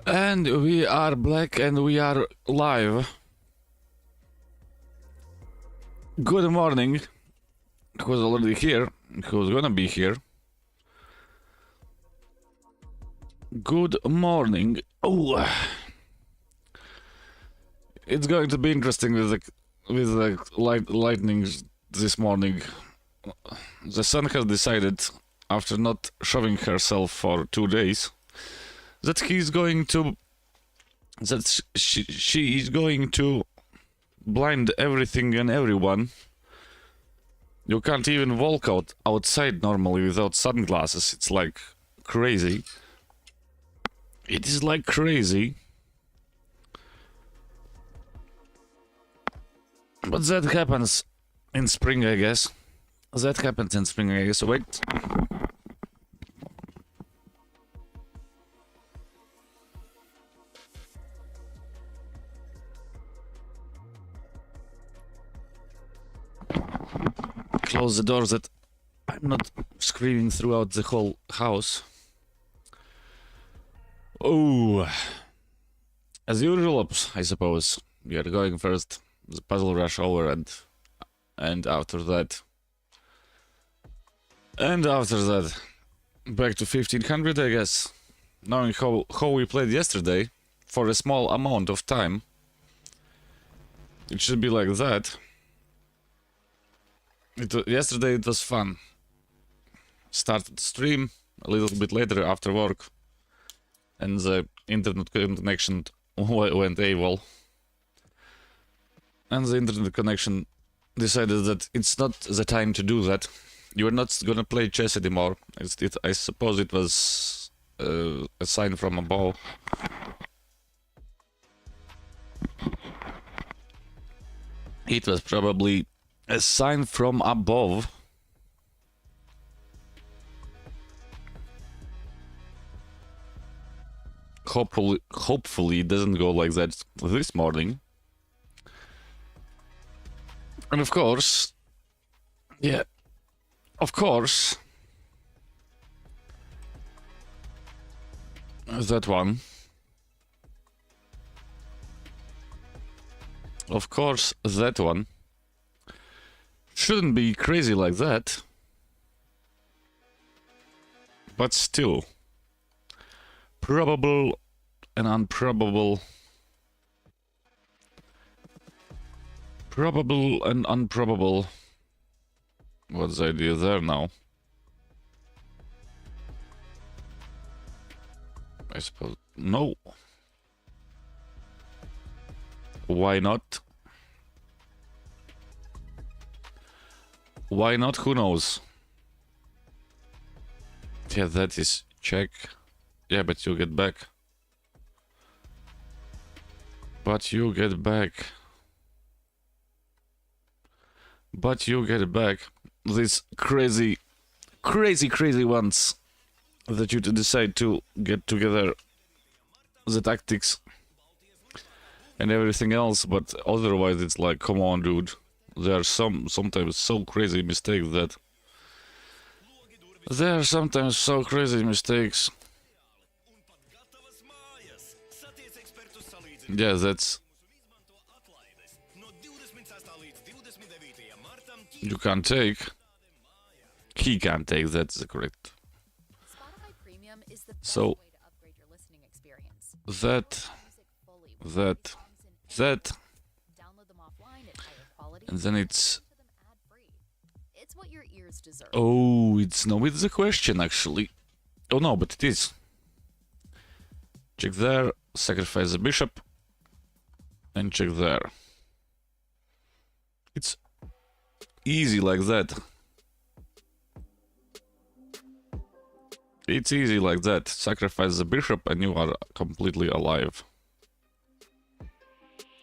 And we are black and we are live. Good morning. Who's already here? Who's gonna be here? Good morning. Oh, it's going to be interesting with the lightning this morning. The sun has decided, after not showing herself for 2 days, that she is going to blind everything and everyone. You can't even walk outside normally without sunglasses. It's like crazy. It is like crazy. But that happens in spring, I guess. That happens in spring, I guess. Wait. Close the door that I'm not screaming throughout the whole house. Oh, as usual, I suppose we are going first the puzzle rush over, and after that back to 1500, I guess. Knowing how we played yesterday for a small amount of time, it should be like that. Yesterday it was fun. Started the stream a little bit later after work, and the internet connection went AWOL. And the internet connection decided that it's not the time to do that. You are not gonna play chess anymore. I suppose it was a sign from above. It was probably a sign from above. Hopefully it doesn't go like that this morning. And of course, yeah, of course, that one. Of course, that one shouldn't be crazy like that, but still, probable and improbable. Probable and improbable. What's the idea there now? I suppose. No. Why not? Why not? Who knows? Yeah, that is check. Yeah, but you get back. But you get back. But you get back. These crazy ones that you decide to get together, the tactics and everything else, but otherwise it's like, come on, dude. There are sometimes so crazy mistakes that... There are sometimes so crazy mistakes. Yeah, that's... You can't take. He can't take, that's correct. So... That... And then it's... Oh, it's no, it's a question actually. Oh no, but it is. Check there, sacrifice the bishop, and check there. It's easy like that. It's easy like that. Sacrifice the bishop and you are completely alive.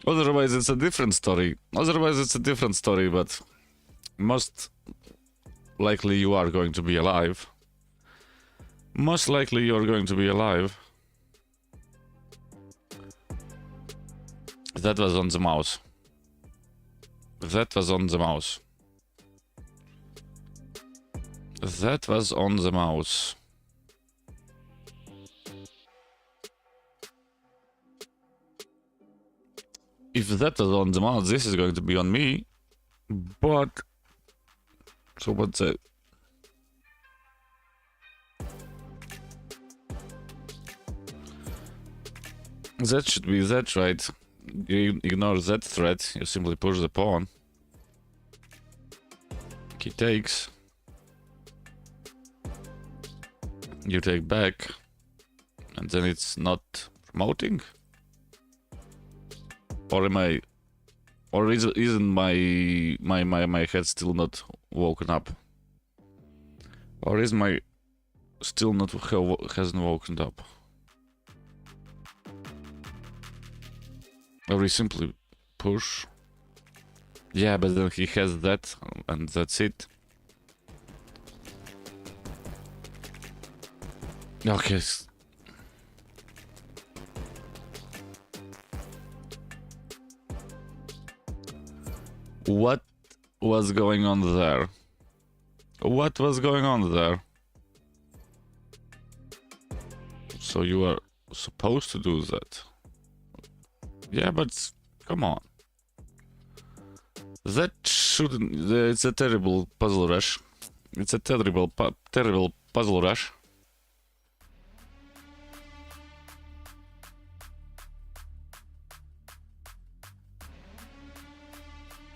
Otherwise it's a different story. But most likely you are going to be alive. Most likely you're going to be alive. That was on the mouse. That was on the mouse. That was on the mouse. if that is on the mouse, this is going to be on me. But so what's that? That should be that, right? You ignore that threat. You simply push the pawn. He takes. You take back, and then it's not promoting. Or am I? Or isn't my head still not woken up? Or is my still not hasn't woken up? Or we simply push? Yeah, but then he has that, and that's it. Okay. What was going on there? What was going on there? So you are supposed to do that. Yeah, but come on. That shouldn't... It's a terrible puzzle rush. It's a terrible puzzle rush.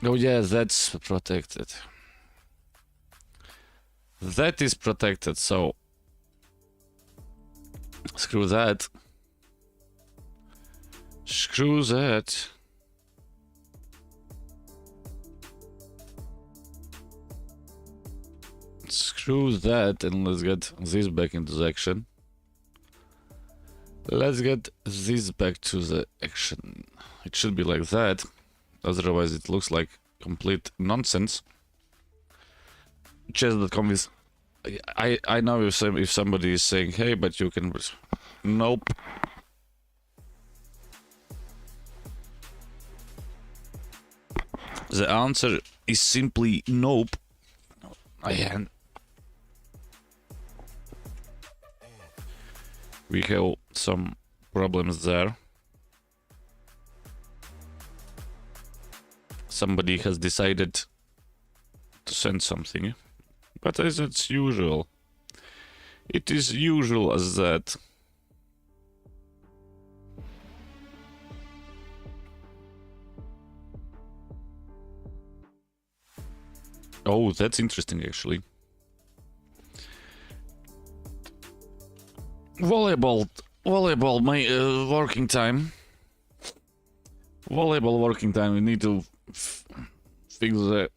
Oh yeah, that's protected. That is protected, so... Screw that. Screw that. Screw that, and let's get this back into the action. Let's get this back to the action. It should be like that. Otherwise it looks like complete nonsense. Chess.com is... I know if somebody is saying, hey, but you can... Nope. The answer is simply nope. We have some problems there. Somebody has decided to send something, but as it's usual, it is usual as that. Oh, that's interesting, actually. Volleyball, my working time. Volleyball working time. We need to fix the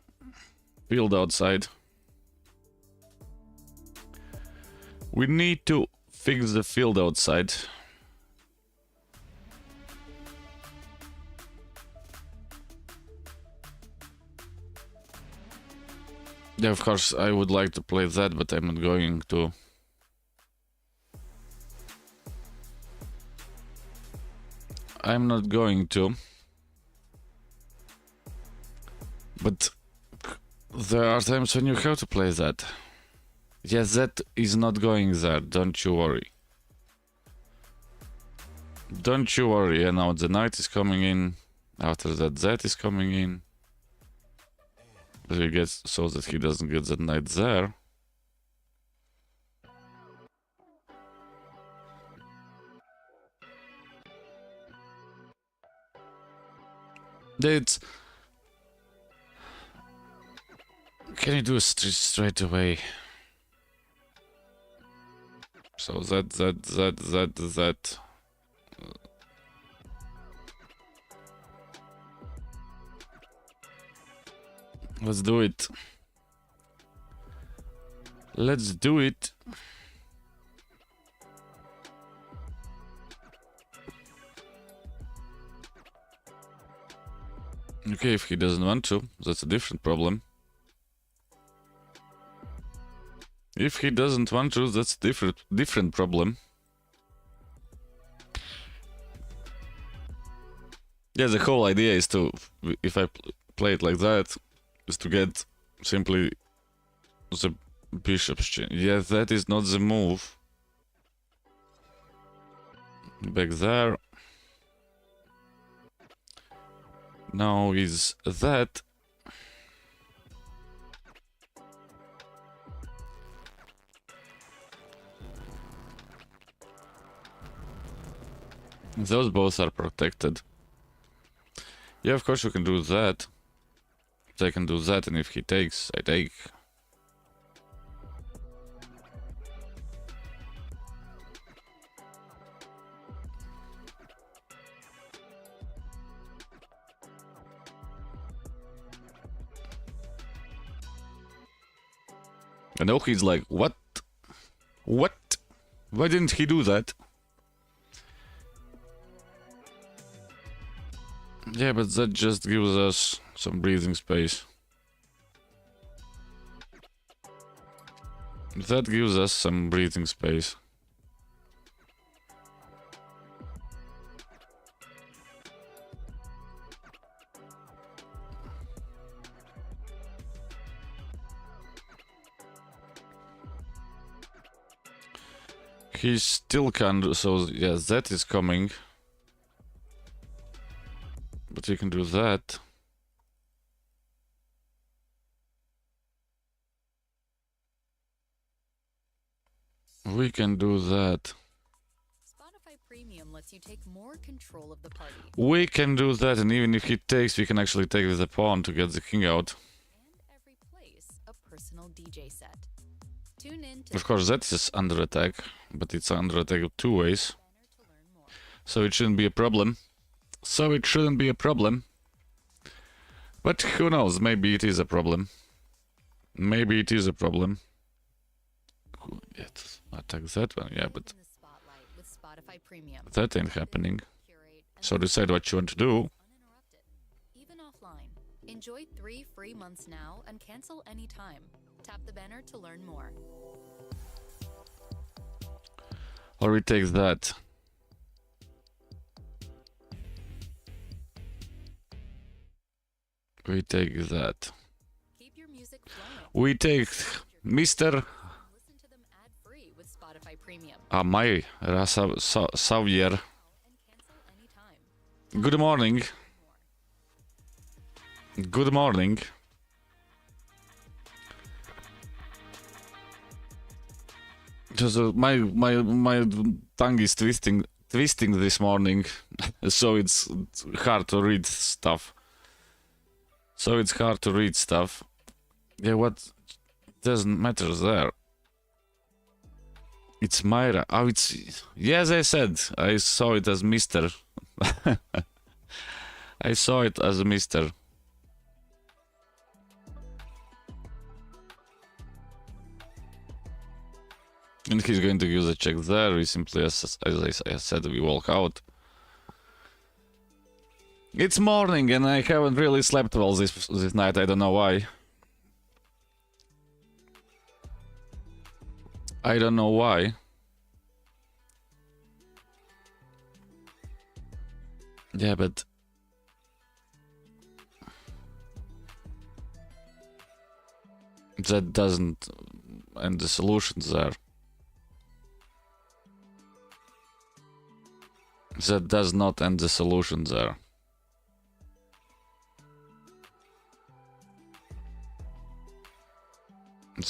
field outside. We need to fix the field outside. Yeah, of course, I would like to play that, but I'm not going to. I'm not going to. But there are times when you have to play that. Yes, that is not going there, don't you worry. Don't you worry, and now the knight is coming in. After that is coming in. He gets so that he doesn't get the knight there. It's... Can you do straight away? So that. Let's do it. Let's do it. Okay, if he doesn't want to, that's a different problem. If he doesn't want to, that's a different problem. Yeah, the whole idea is to, if I play it like that, is to get simply the bishop's chain. Yeah, that is not the move. Back there. now is that. Those both are protected. Yeah, of course you can do that. They can do that, and if he takes, I take. And now he's like, what? What? Why didn't he do that? Yeah, but that just gives us some breathing space. That gives us some breathing space. He still can do, so yeah, that is coming. But we can do that. We can do that. Spotify Premium lets you take more control of the party. We can do that, and even if he takes, we can actually take with the pawn to get the king out. And every place a personal DJ set. Tune in to Of course, that is under attack, but it's under attack two ways. banner to learn more. So it shouldn't be a problem. So it shouldn't be a problem. But who knows, maybe it is a problem. Maybe it is a problem. Yes, attack that one, yeah, but In the spotlight with Spotify Premium. that ain't happening. Curate and So decide what you want to do. uninterrupted, even offline. Enjoy 3 free months now and cancel anytime. Tap the banner to learn more. Or we take that. We take that. Keep your music flowing. We take Mr. Listen to them ad-free with Spotify Premium. Amai Xavier. Now and cancel anytime. Good morning. More. Good morning. Just my tongue is twisting this morning, so it's hard to read stuff. Yeah, what doesn't matter there. It's Myra. Oh, it's yes. I said I saw it as Mister. I saw it as a Mister. And he's going to use a check there. We simply, as I said, we walk out. It's morning and I haven't really slept well this night. I don't know why. I don't know why. Yeah, but that doesn't end the solutions there. That does not end the solution there.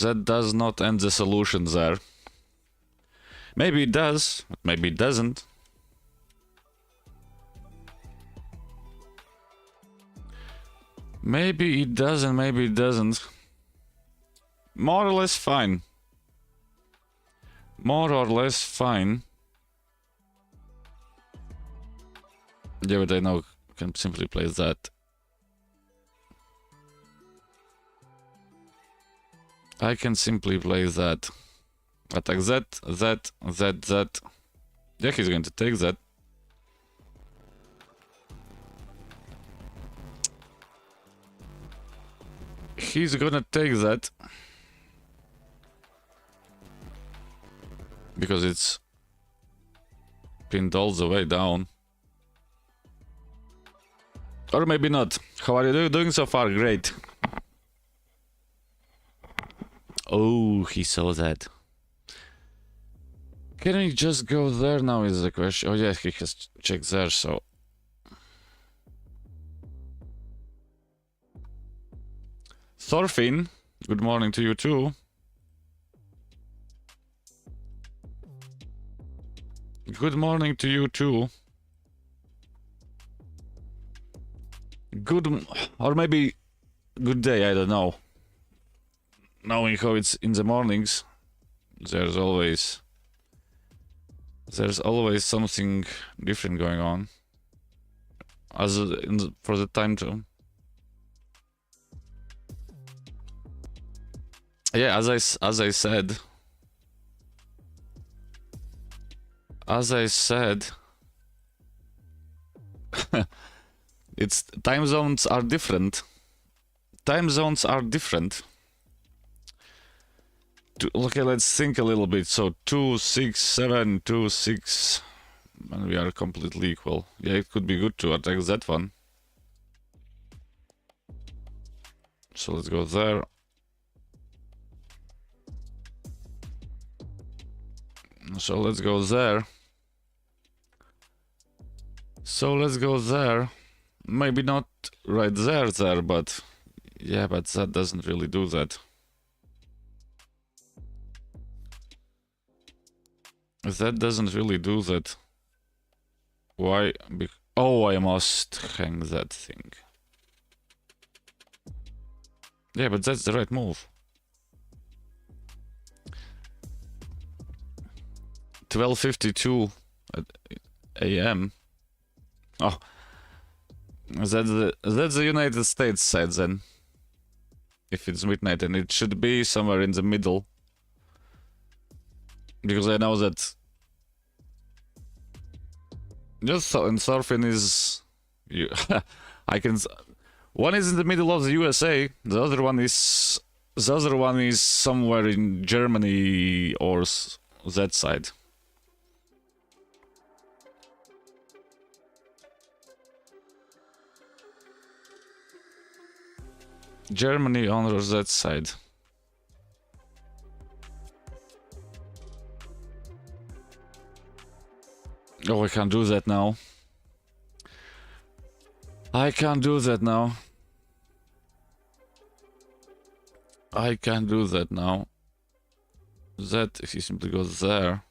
That does not end the solution there. Maybe it does, but maybe it doesn't. Maybe it does and maybe it doesn't. More or less fine. More or less fine. Yeah, but I know I can simply play that. I can simply play that. Attack that. Yeah, he's going to take that. He's gonna take that. Because it's pinned all the way down. Or maybe not. How are you doing so far? Great. Oh, he saw that. Can we just go there now is the question. Oh yeah, he has checked there, so... Thorfinn, good morning to you too. Good morning to you too. Or maybe good day, I don't know. Knowing how it's in the mornings, there's always something different going on. For the time zone. Yeah, as I said, it's time zones are different. Time zones are different. Okay, let's think a little bit. So 2, 6, 7, 2, 6, and we are completely equal. Yeah, it could be good to attack that one. So let's go there. So let's go there. So let's go there. Maybe not right there, but yeah, but that doesn't really do that. That doesn't really do that. Why? Oh, I must hang that thing. Yeah, but that's the right move. 12:52 a.m. Oh, that's the United States side then. If it's midnight, and it should be somewhere in the middle, because I know that just in Thorfinn is I can. One is in the middle of the USA. The other one is somewhere in Germany or that side. Germany on that side. Oh, I can't do that now. I can't do that now. I can't do that now. That if he simply goes there.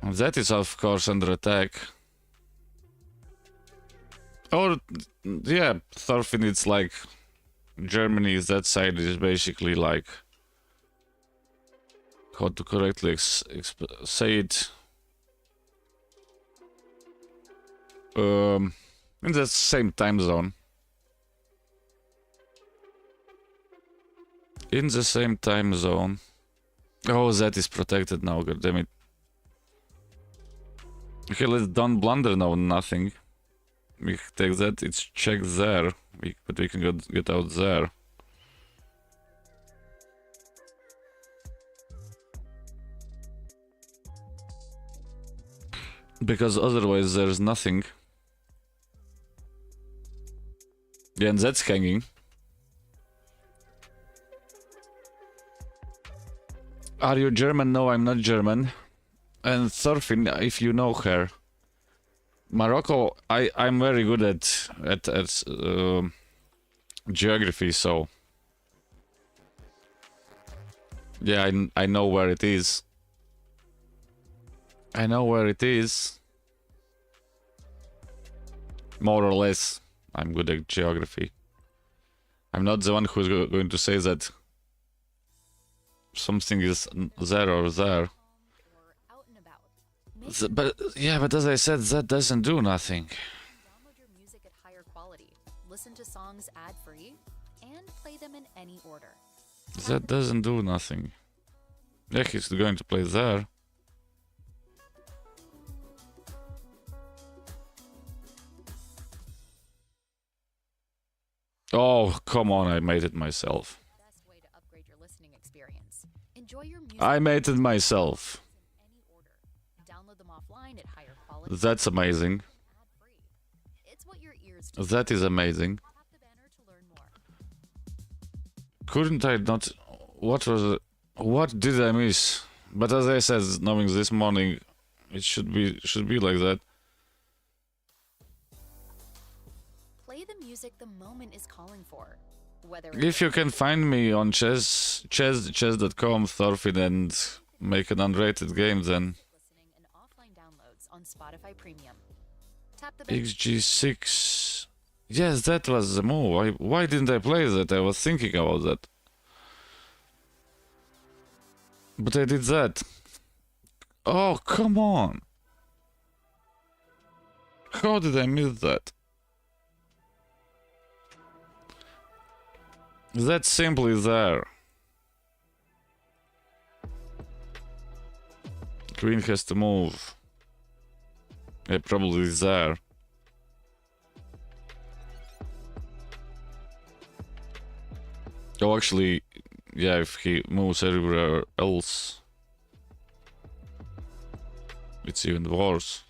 That is of course under attack. Or yeah, Thorfinn, it's like Germany, that side is basically like, how to correctly say it, in the same time zone. In the same time zone. Oh, that is protected now, goddammit. Okay, let's don't blunder now, nothing. We take that, it's checked there, but we can get out there. Because otherwise there's nothing. Yeah, and that's hanging. Are you German? No, I'm not German. And Thorfinn, if you know her. Morocco, I'm very good at geography, so yeah, I know where it is. I know where it is. More or less, I'm good at geography. I'm not the one who's going to say that something is there or there. But yeah, but as I said, that doesn't do nothing. Download your music at higher quality, listen to songs ad-free, and play them in any order. That doesn't do nothing. Yeah, he's going to play there. Oh, come on, I made it myself. Best way to upgrade your listening experience. Enjoy your music I made it myself. in any order. Download them offline at higher quality. That's amazing. Ad-free. It's what your ears do. That is amazing. Tap the banner to learn more. Couldn't I not... What was it? What did I miss? But as I said, knowing this morning, it should be like that. Play the music the moment is calling for. Whether If you can find me on chess.com, Thorfinn, and make an unrated game, then listening and offline downloads on Spotify Premium. Tap the banner. XG6. Yes, that was the move. Why didn't I play that? I was thinking about that. But I did that. Oh, come on. How did I miss that? That's simply there. Queen has to move. Yeah, probably there. Oh, actually, yeah, if he moves everywhere else, it's even worse.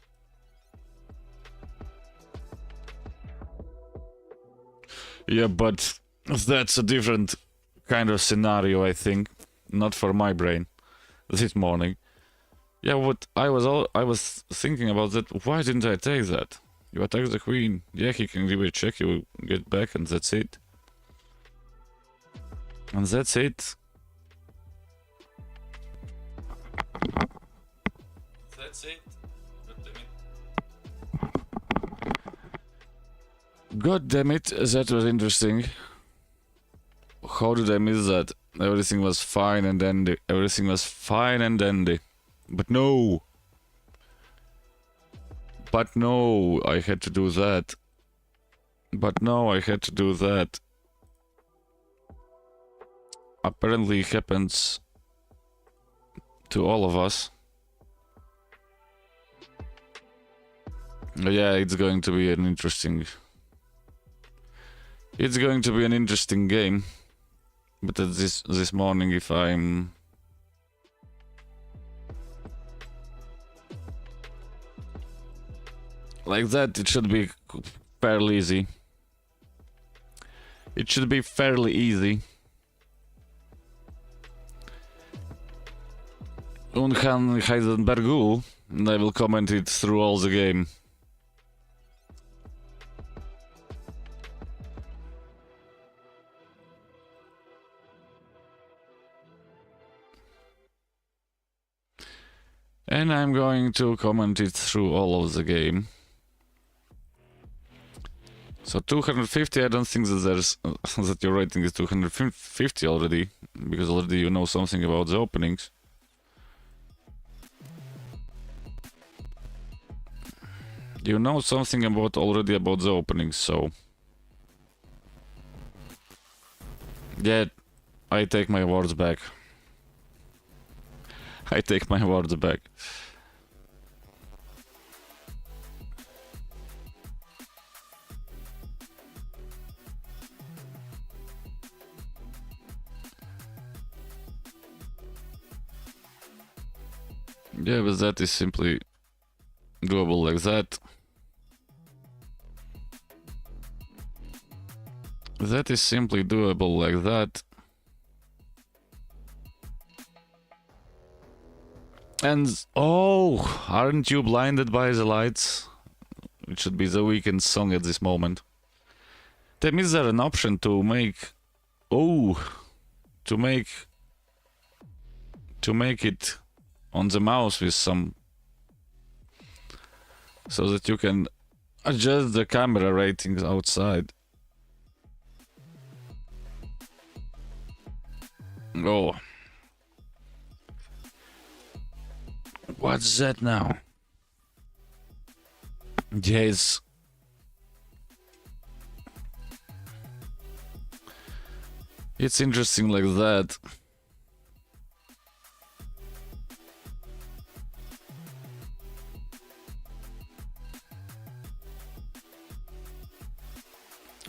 Yeah, but that's a different kind of scenario, I think. Not for my brain this morning. Yeah, what I was thinking about that. Why didn't I take that? You attack the queen. Yeah, he can give it a check. You will get back, and that's it. And that's it. That's it. God damn it, that was interesting. How did I miss that? Everything was fine and dandy. Everything was fine and dandy. But no! But no, I had to do that. But no, I had to do that. Apparently it happens to all of us. Yeah, it's going to be an interesting... It's going to be an interesting game. But this morning, if I'm... like that, it should be fairly easy. It should be fairly easy. Unhan Heisenbergu, and I will comment it through all the game. And I'm going to comment it through all of the game. So 250, I don't think that there's that your rating is 250 already, because already you know something about the openings. You know something already about the openings, so yeah, I take my words back. I take my words back. Yeah, but that is simply doable like that. That is simply doable like that. And oh, aren't you blinded by the lights? It should be the weekend song at this moment. Then is there an option to make... oh, to make it on the mouse with some... so that you can adjust the camera ratings outside. Oh. What's that now? Yes. It's interesting like that.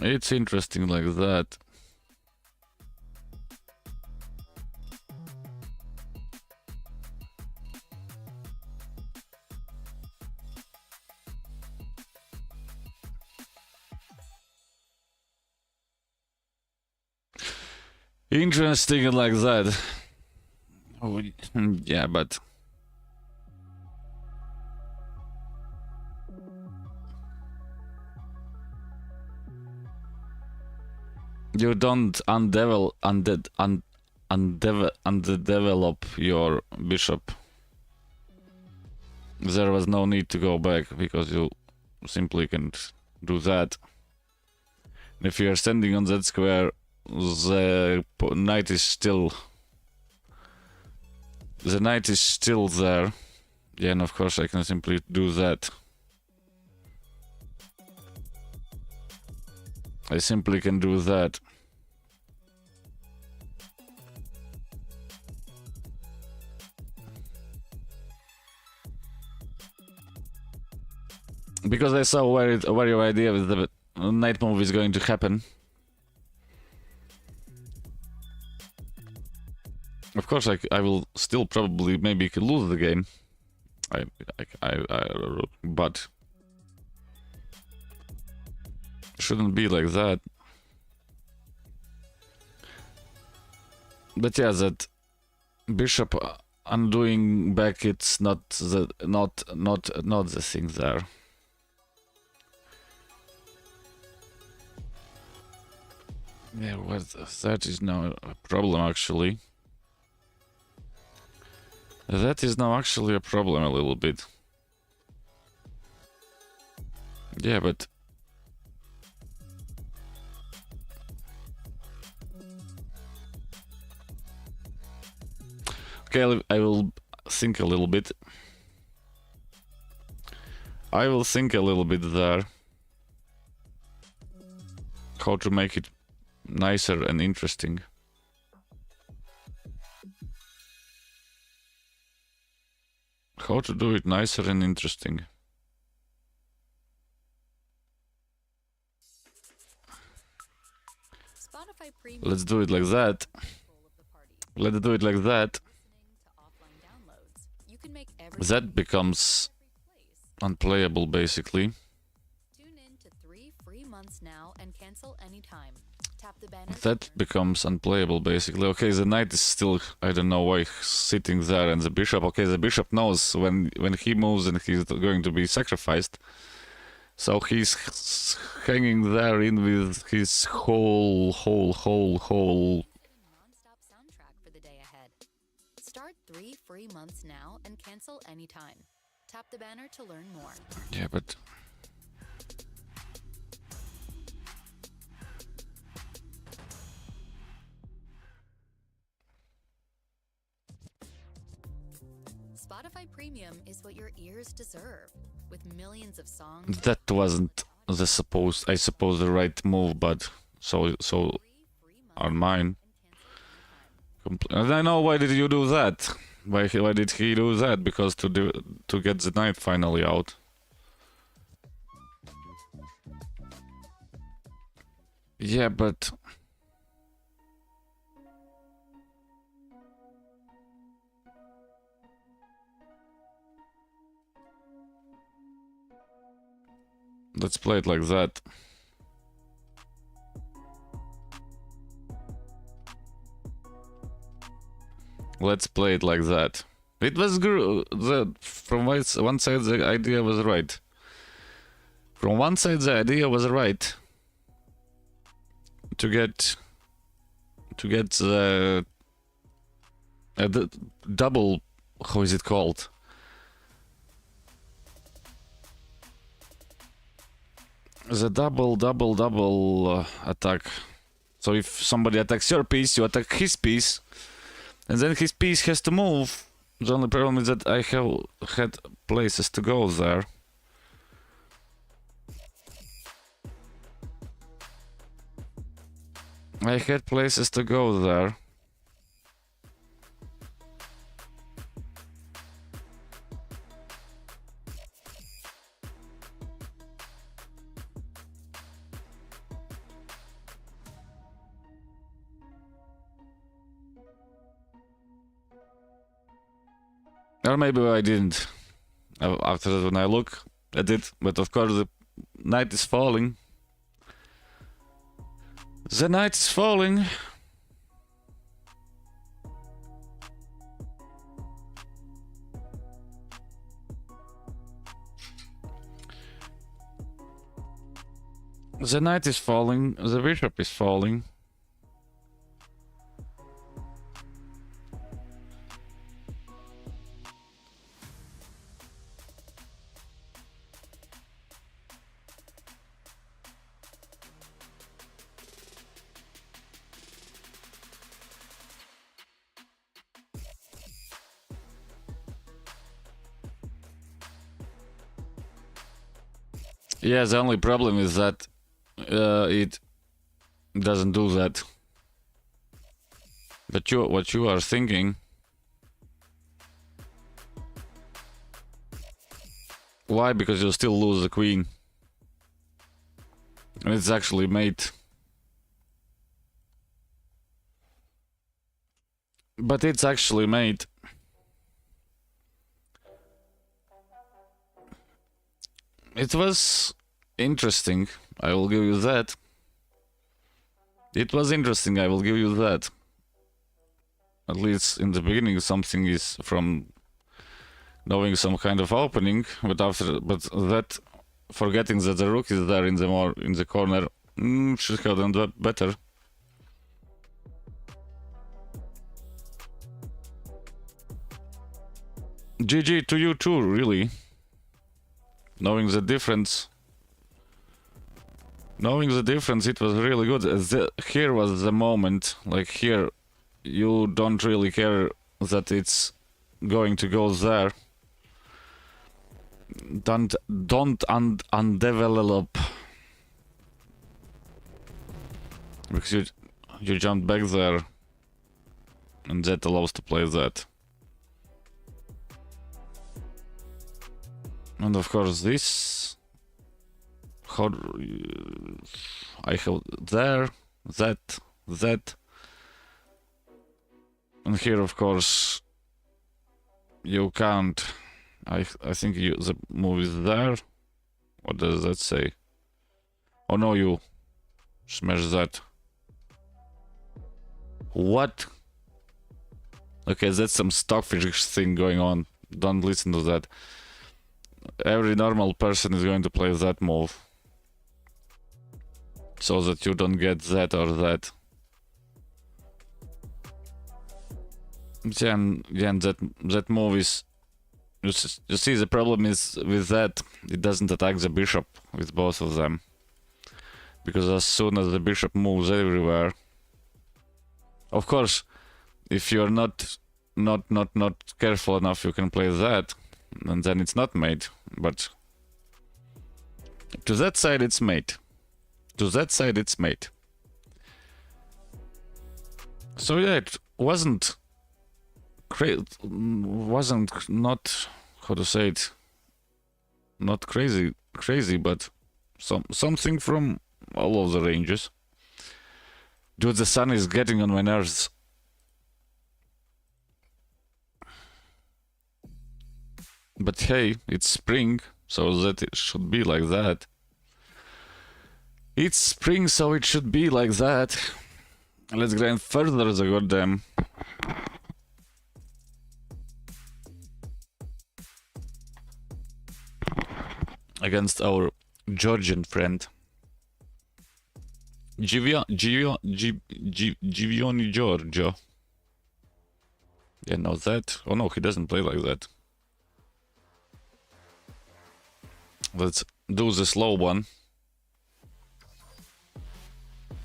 It's interesting like that. Interesting like that. Oh, yeah, but you don't undevelop your bishop. There was no need to go back because you simply can't do that. If you are standing on that square, the knight is still there. Yeah, and of course I can simply do that. I simply can do that. Because I saw where your idea with the knight move is going to happen. Of course, I will still probably maybe lose the game. But shouldn't be like that. But yeah, that bishop undoing back, it's not the thing there. Yeah, that is now a problem actually. That is now actually a problem a little bit. Yeah, but okay, I will think a little bit. I will think a little bit there. How to make it nicer and interesting. How to do it nicer and interesting. Spotify Premium Let's do it like that. control of the party. Let's do it like that. Listening to offline downloads. You can make every That becomes every place. unplayable basically. Tune in to 3 free months now and cancel anytime. Tap the banner. That becomes unplayable basically. Okay, the knight is still, I don't know why, sitting there, and the bishop. Okay, the bishop knows when he moves and he's going to be sacrificed. So he's hanging there in with his whole Non-stop soundtrack for the day ahead. Start 3 free months now and cancel anytime. Tap the banner to learn more. Yeah, but Spotify Premium is what your ears deserve. With millions of songs. that wasn't I suppose the right move, but so Free months on mine. and cancel anytime. And I know why did you do that? Why did he do that? Because to get the knight finally out. Yeah, but let's play it like that. Let's play it like that. It was from one side the idea was right. From one side the idea was right. To get the double, how is it called? The double attack. So if somebody attacks your piece, you attack his piece, and then his piece has to move. The only problem is that I have had places to go there. I had places to go there. Or maybe I didn't. After that, when I look at it, but of course the night is falling. The night is falling. The knight is falling, the bishop is falling. Yeah, the only problem is that it doesn't do that. But what you are thinking? Why? Because you'll still lose the queen. And it's actually mate. But it's actually mate. It was interesting, I will give you that. It was interesting, I will give you that. At least in the beginning something is from knowing some kind of opening, but that forgetting that the rook is there in the corner should have done that better. GG to you too, really. Knowing the difference, it was really good. Here was the moment, like here, you don't really care that it's going to go there. Don't undevelop, because you jumped back there, and that allows to play that. And of course this, how I have there, that, and here of course you can't. I think the move is there. What does that say? Oh no, you smash that. What? Okay, that's some stockfish thing going on. Don't listen to that. Every normal person is going to play that move, so that you don't get that or that. Yeah, and that move is... You see, the problem is with that, it doesn't attack the bishop with both of them. Because as soon as the bishop moves everywhere... Of course, if you're not careful enough, you can play that, and then it's not mate. But to that side it's mate. To that side it's mate. So yeah, it wasn't not, how to say it, not crazy, but something from all of the ranges. Dude, the sun is getting on my nerves. But hey, it's spring, so that it should be like that. It's spring, so it should be like that. Let's grind further the goddamn. Against our Georgian friend. Givioni Giorgio. Yeah, no, that. Oh no, he doesn't play like that. Let's do the slow one.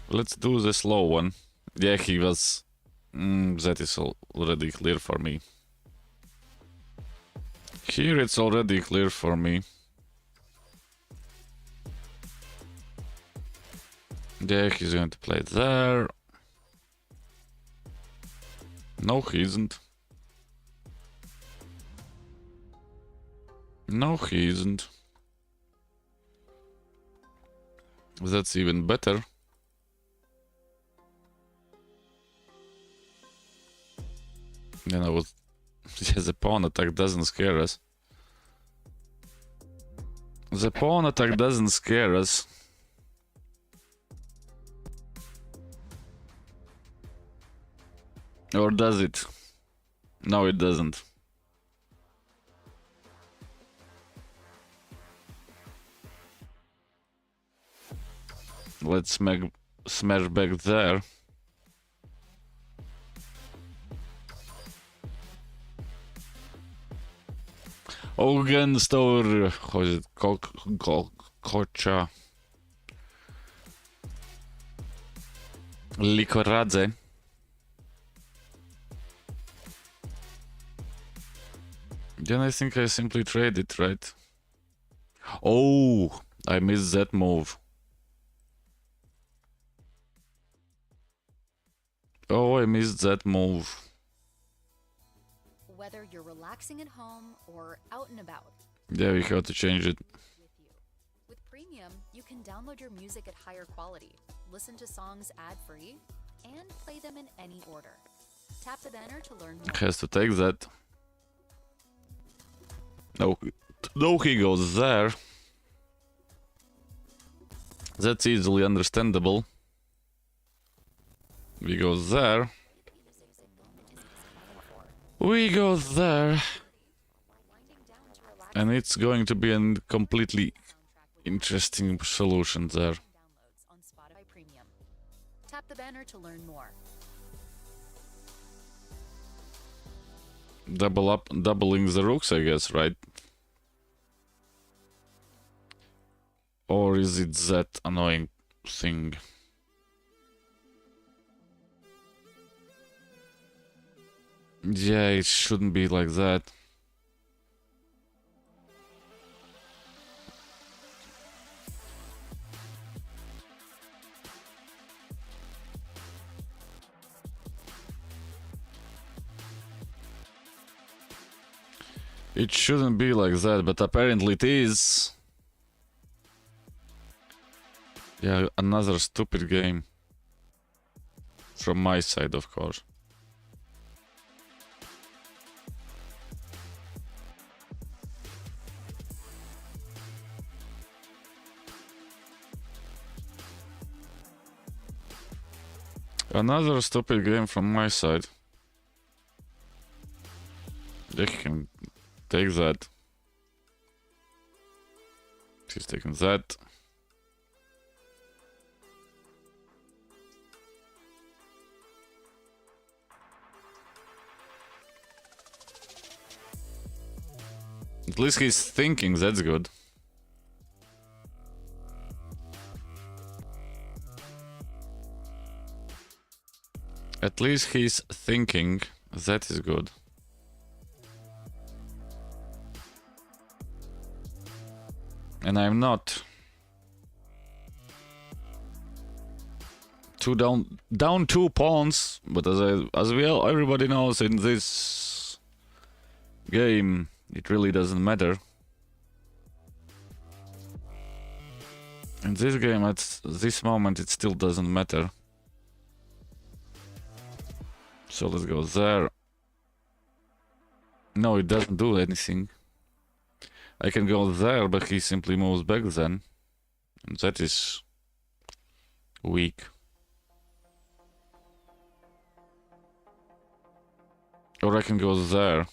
Let's do the slow one. Yeah, he was... that is already clear for me. Here it's already clear for me. Yeah, he's going to play there. No, he isn't. No, he isn't. That's even better. You know, the pawn attack doesn't scare us. The pawn attack doesn't scare us. Or does it? No, it doesn't. Let's smash back there. Ogen Store. How is it? Kocha. Likoradze. Then I think I simply trade it, right? Oh, I missed that move. Oh, I missed that move. Whether you're relaxing at home or out and about, Yeah, we have to change it. with you. With Premium, you can download your music at higher quality, listen to songs ad-free, and play them in any order. Tap the banner to learn more. Has to take that. No, he goes there. That's easily understandable. We go there. We go there. And it's going to be a completely interesting solution there. Downloads on Spotify Premium. Tap the banner to learn more. Doubling the rooks, I guess, right? Or is it that annoying thing? Yeah, it shouldn't be like that. It shouldn't be like that, but apparently it is. Yeah, another stupid game. From my side, of course. Another stupid game from my side. They can take that. He's taking that. At least he's thinking, that's good. At least he's thinking, that is good. And I'm not. Down 2 pawns, but everybody knows in this game, it really doesn't matter. In this game, at this moment, it still doesn't matter. So let's go there. No, it doesn't do anything. I can go there, but he simply moves back then. And that is weak. Or I can go there.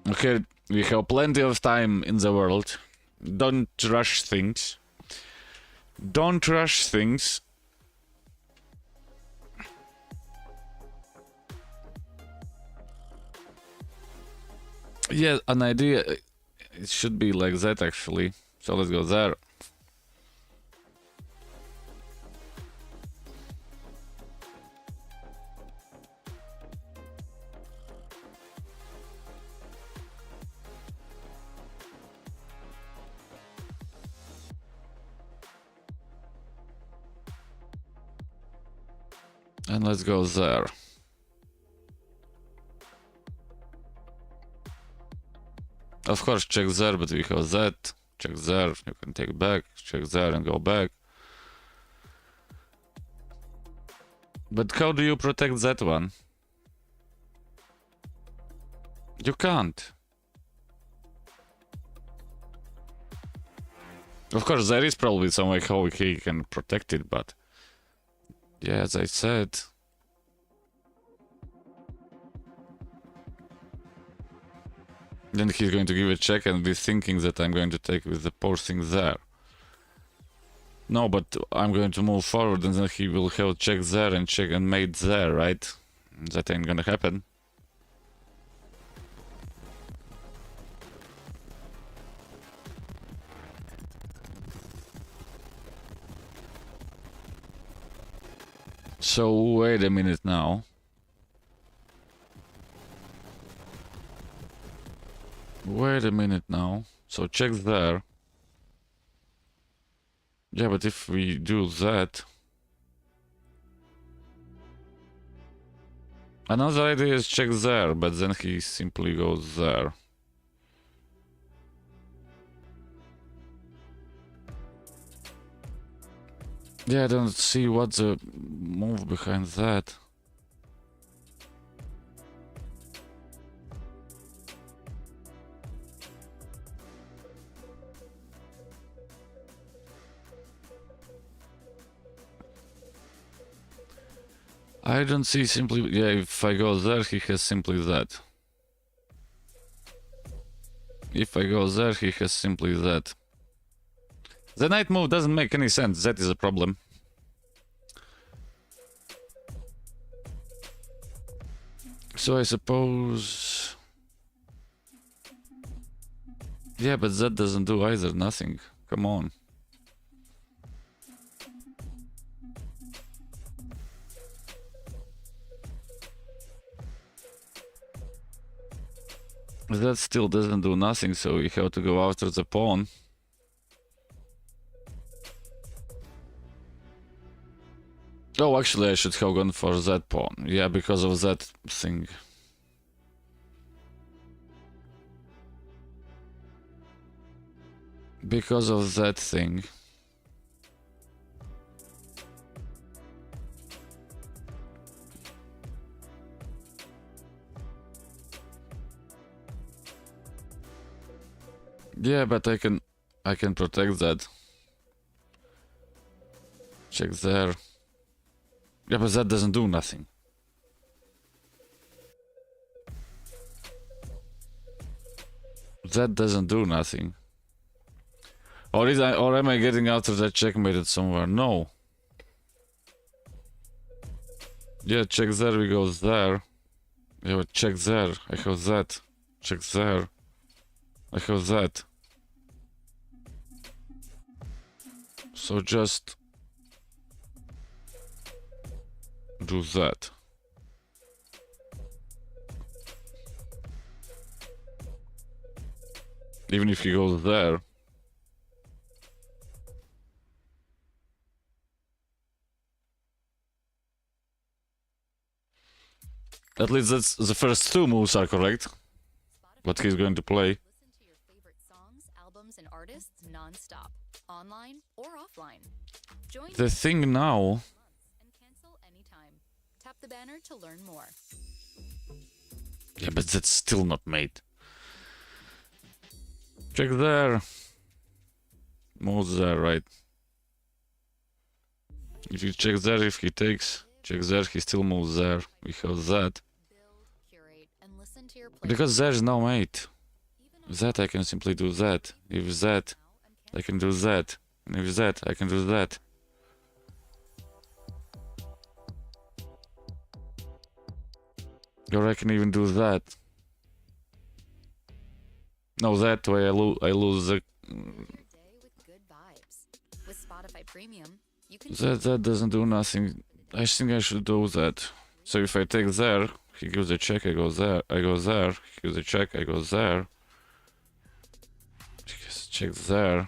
Okay, we have plenty of time in the world. Don't rush things. Don't rush things. Yeah, an idea. It should be like that actually. So let's go there. And let's go there. Of course, check there, but we have that. Check there, you can take back. Check there and go back. But how do you protect that one? You can't. Of course, there is probably some way how he can protect it, but... Yeah, as I said... Then he's going to give a check and be thinking that I'm going to take with the poor thing there. No, but I'm going to move forward and then he will have check there and check and mate there, right? That ain't gonna happen. So wait a minute now. Wait a minute now. So check there. Yeah, but if we do that... Another idea is check there, but then he simply goes there. Yeah, I don't see what's the move behind that. I don't see simply... Yeah, if I go there, he has simply that. If I go there, he has simply that. The knight move doesn't make any sense, that is a problem. So I suppose... Yeah, but that doesn't do either, nothing. Come on. That still doesn't do nothing, so we have to go after the pawn. Oh, actually, I should have gone for that pawn. Yeah, because of that thing. Because of that thing. Yeah, but I can protect that. Check there. Yeah, but that doesn't do nothing. That doesn't do nothing. Or am I getting out of that checkmated somewhere? No. Yeah, check there, we go there. Yeah, but check there. I have that. Check there. I have that. So just do that. Even if he goes there. At least that's the first two moves are correct. What he's going to play. Listen to your favorite songs, albums, and artists non-stop, online or offline. Join The thing now... and cancel anytime. Tap the banner to learn more. Yeah, but that's still not made. Check there. Moves there, right? If you check there, if he takes, check there, he still moves there. We have that. Build, curate, and listen to your Because there's no mate. That I can simply do that. If that, I can do that. And if that, I can do that. Or I can even do that. No, that way I lose the... day with good vibes. With Spotify Premium, you can That doesn't do nothing. I think I should do that. So if I take there, he gives a check, I go there, I go there. He gives a check, I go there. Check there.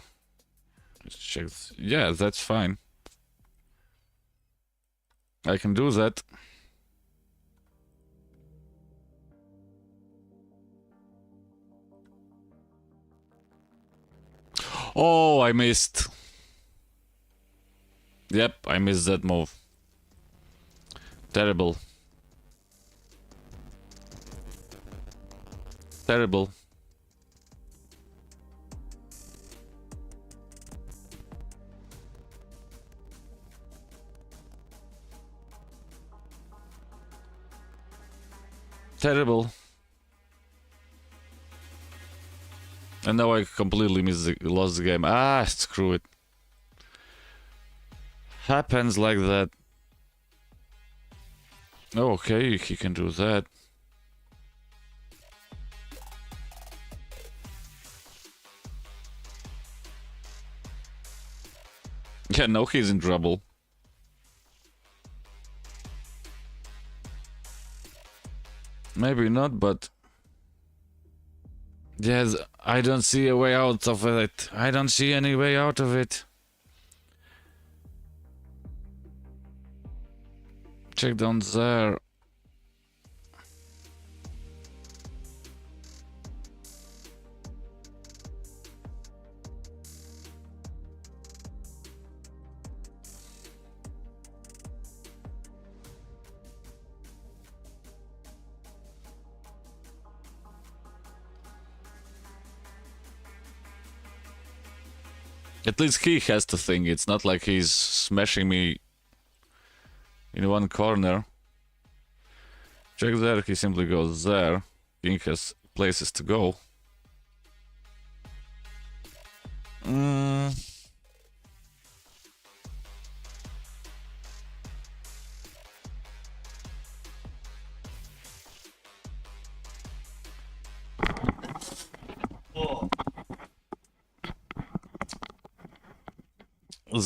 Check. Yeah, that's fine. I can do that. Oh, I missed. Yep, I missed that move. Terrible. Terrible. Terrible. And now I completely lost the game. Ah, screw it. happens like that. Okay, he can do that. Yeah, now he's in trouble. Maybe not, but... Yes, I don't see a way out of it. I don't see any way out of it. Check down there. At least he has to think. It's not like he's smashing me in one corner. Check there, he simply goes there. King has places to go.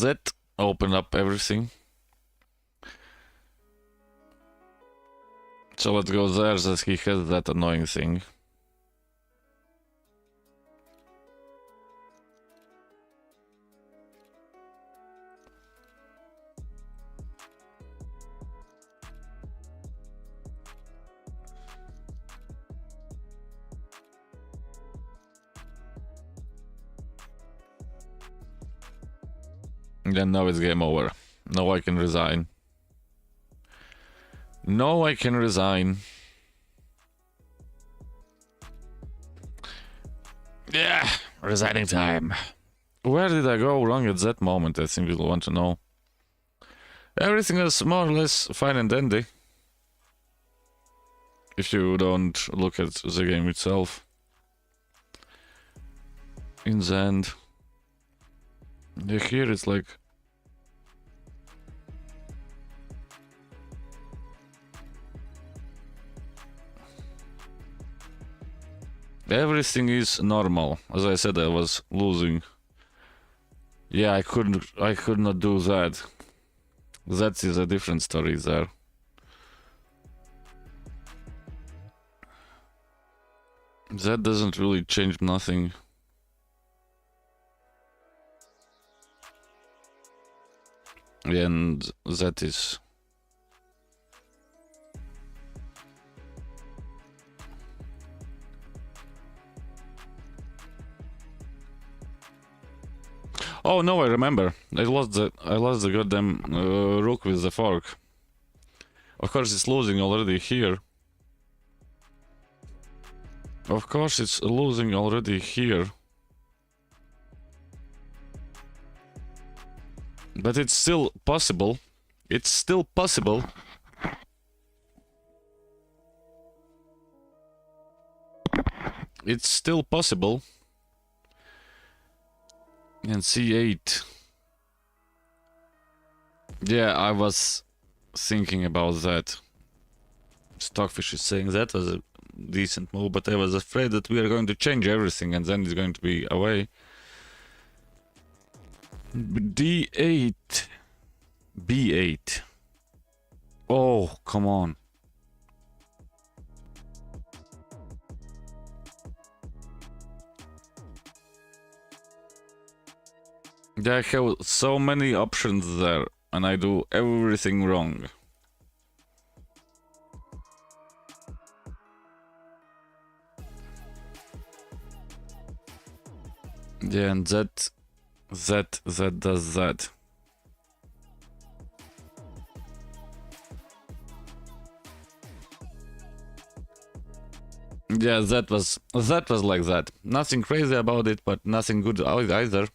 That opened up everything. So let's go there, that he has that annoying thing. And then now it's game over. Now I can resign. No, I can resign. Yeah, resigning time. Where did I go wrong at that moment? I think you'll want to know. Everything is more or less fine and dandy. If you don't look at the game itself. In the end. Yeah, here it's like... Everything is normal. As I said, I was losing. Yeah, I could not do that. That is a different story there. That doesn't really change nothing. And that is... Oh no, I remember. I lost the goddamn rook with the fork. Of course it's losing already here. Of course it's losing already here. But it's still possible. It's still possible. It's still possible. And c8. Yeah, I was thinking about that. Stockfish is saying that was a decent move, but I was afraid that we are going to change everything and then it's going to be away. D8. B8. Oh, come on. I have so many options there, and I do everything wrong. Yeah, and that does that. Yeah, that was like that. Nothing crazy about it, but nothing good either.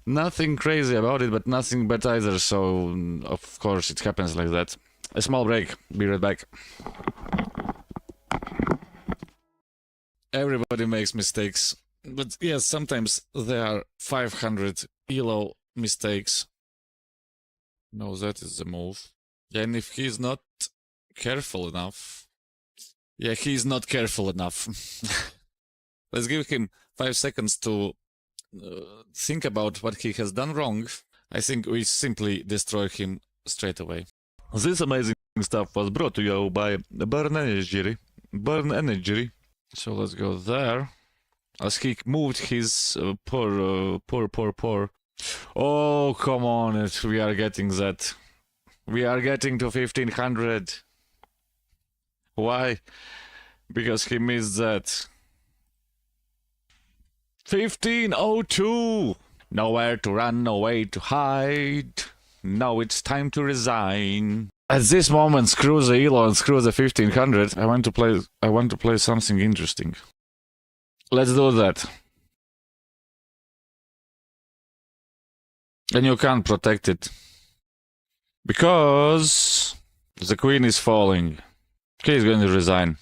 Nothing crazy about it, but nothing bad either, so of course it happens like that. A small break, be right back. Everybody makes mistakes, but yes, sometimes there are 500 ELO mistakes. No, that is the move. Yeah, and if he's not careful enough... Yeah, he's not careful enough. Let's give him 5 seconds to think about what he has done wrong. I think we simply destroy him straight away. This amazing stuff was brought to you by Burn Energy. Burn Energy. So let's go there. As he moved his poor. Oh, come on, we are getting that. We are getting to 1500. Why? Because he missed that. 1502! Nowhere to run, no way to hide. Now it's time to resign. At this moment, screw the elo and screw the 1500. I want to play something interesting. Let's do that. And you can't protect it. Because the queen is falling. He's going to resign.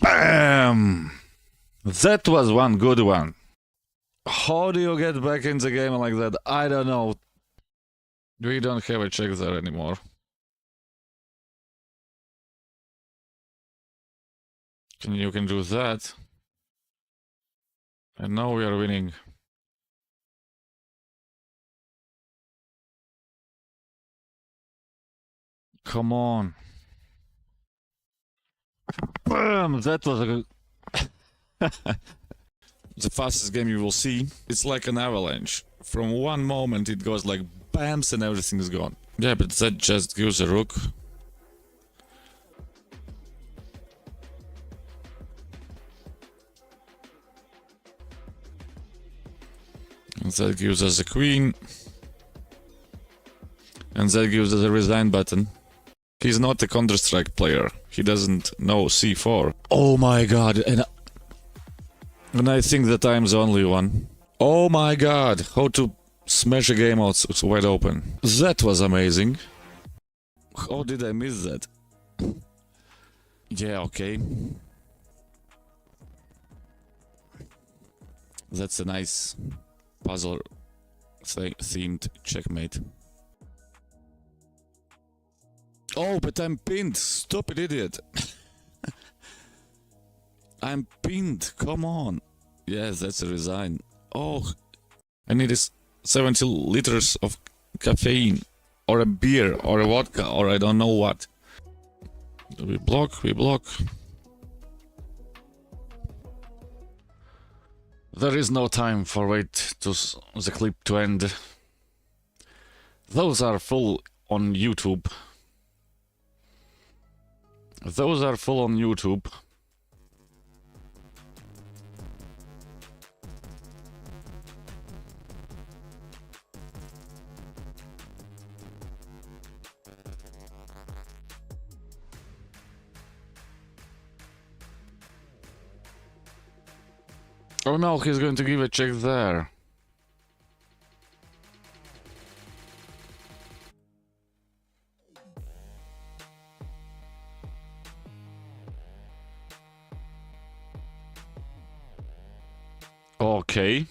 Bam! That was one good one. How do you get back in the game like that? I don't know. We don't have a check there anymore. You can do that. And now we are winning. Come on. Bam! That was a the fastest game you will see. It's like an avalanche. From one moment it goes like bams and everything is gone. Yeah, but that just gives a rook. And that gives us a queen. And that gives us a resign button. He's not a Counter-Strike player. He doesn't know C4. Oh my god, and I think that I'm the only one. Oh my god, how to smash a game out wide open. That was amazing. How did I miss that? Yeah, okay. That's a nice puzzle themed checkmate. Oh, but I'm pinned. Stupid idiot. I'm pinned. Come on. Yes, that's a resign. Oh, I need 70 liters of caffeine. Or a beer. Or a vodka. Or I don't know what. We block. We block. There is no time for wait to the clip to end. Those are full on YouTube. Those are full on YouTube. Oh no, he's going to give a check there. Okay.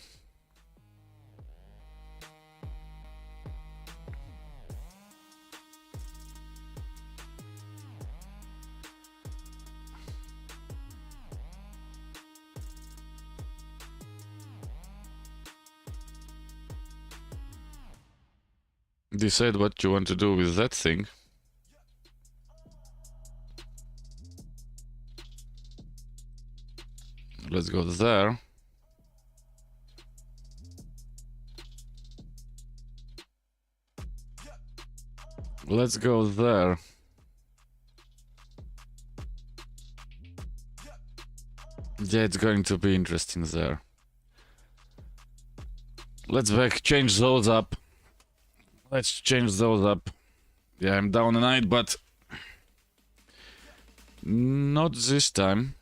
Decide what you want to do with that thing. Let's go there. Let's go there. Yeah, it's going to be interesting there. Let's change those up. Let's change those up. Yeah, I'm down a knight, but not this time.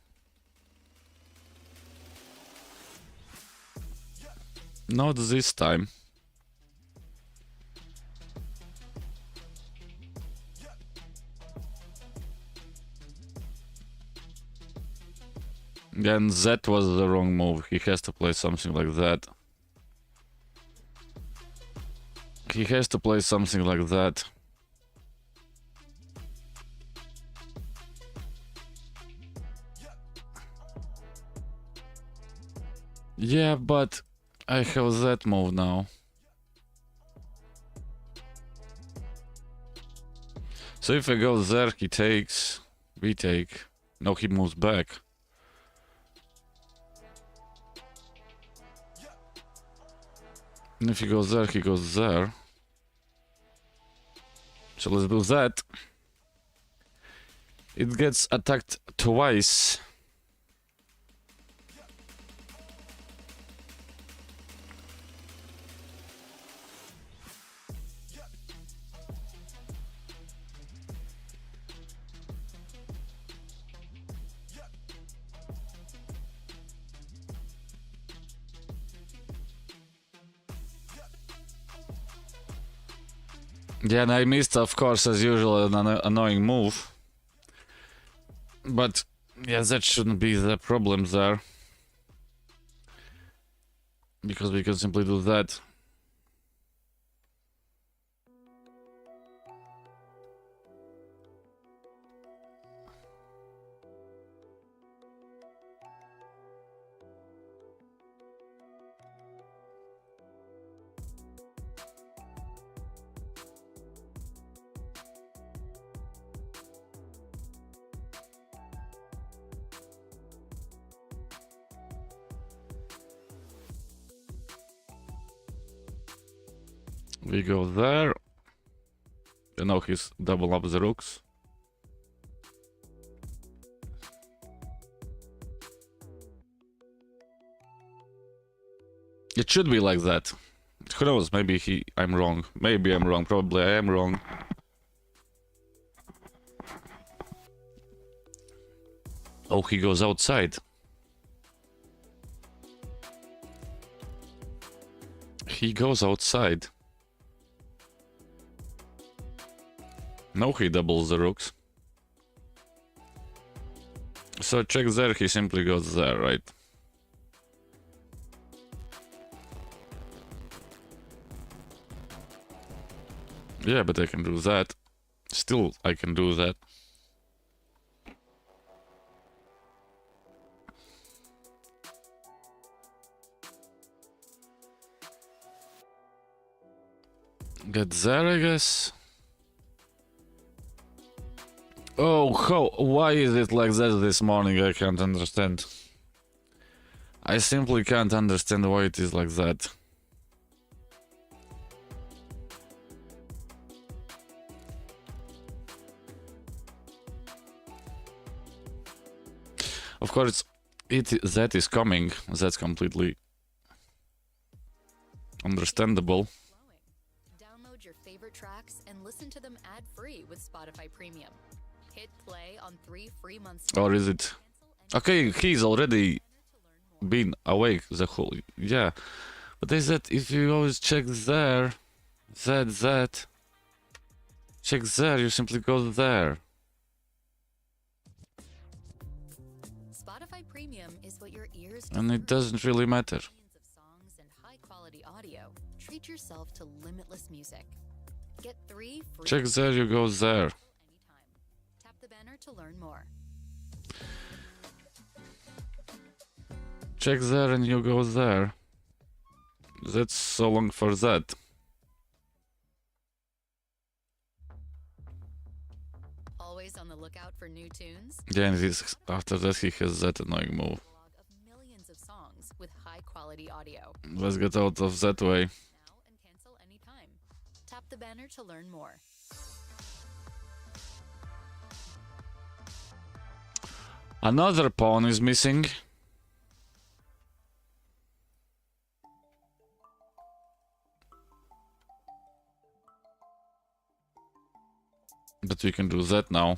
Not this time. And that was the wrong move. He has to play something like that. He has to play something like that. Yeah, but I have that move now. So if I go there, he takes, we take. No, he moves back. And if he goes there, he goes there. So let's do that. It gets attacked twice. Yeah, and I missed, of course, as usual, an annoying move. But, yeah, that shouldn't be the problem there. Because we can simply do that. We go there. And now he's double up the rooks. It should be like that. Who knows, maybe I'm wrong. Maybe I'm wrong, probably I am wrong. Oh, he goes outside. He goes outside. No, he doubles the rooks. So check there, he simply goes there, right? Yeah, but I can do that. Still, I can do that. Get there, I guess. Oh, why is it like that this morning? I can't understand. I simply can't understand why it is like that. Of course, that is coming. That's completely understandable. Download your favorite tracks and listen to them ad-free with Spotify Premium. Hit play on 3 free months. Or is it? Okay, he's already been awake the whole... Yeah. But is that if you always check there... That... Check there, you simply go there. Spotify Premium is what your ears And it doesn't really matter. millions of songs and high-quality audio. Treat yourself to limitless music. Get 3 free... Check there, you go there. anytime. Tap the banner to learn more. Check there and you go there. That's so long for that. Always on the lookout for new tunes. Yeah, and after that he has that annoying move. Catalog of millions of songs with high-quality audio. Let's get out of that way. Now and cancel anytime. Tap the banner to learn more. Another pawn is missing. But we can do that now.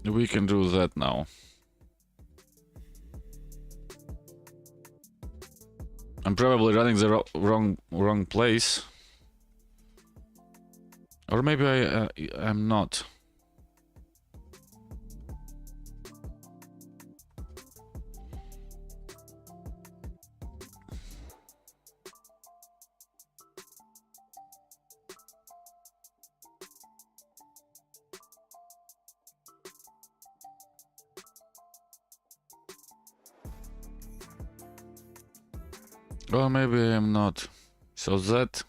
We can do that now. I'm probably running the wrong place. Or maybe I'm not. Or maybe I'm not. So that,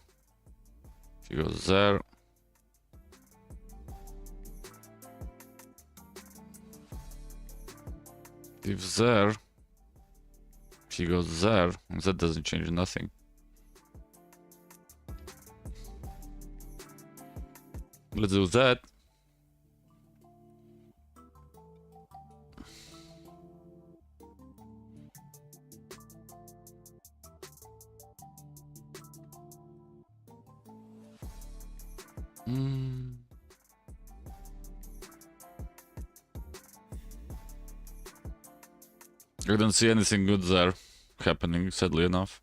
he goes there. If there, he goes there, that doesn't change nothing. Let's do that. I don't see anything good there happening, sadly enough.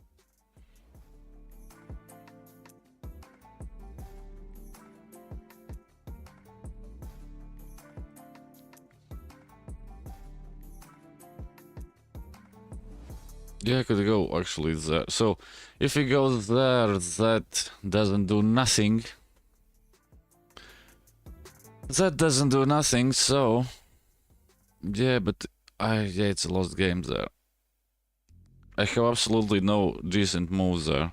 Yeah, I could go actually there. So if he goes there, that doesn't do nothing. That doesn't do nothing, so yeah, but yeah, it's a lost game there. I have absolutely no decent moves there.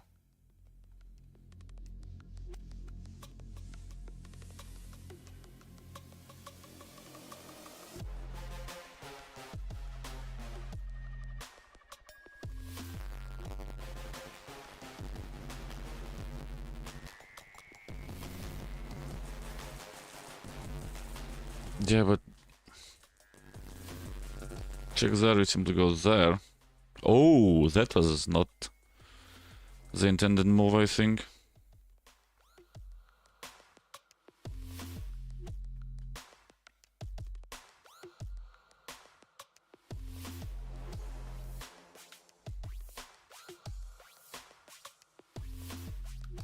Yeah, but check there, you seem to go there. Oh, that was not the intended move, I think.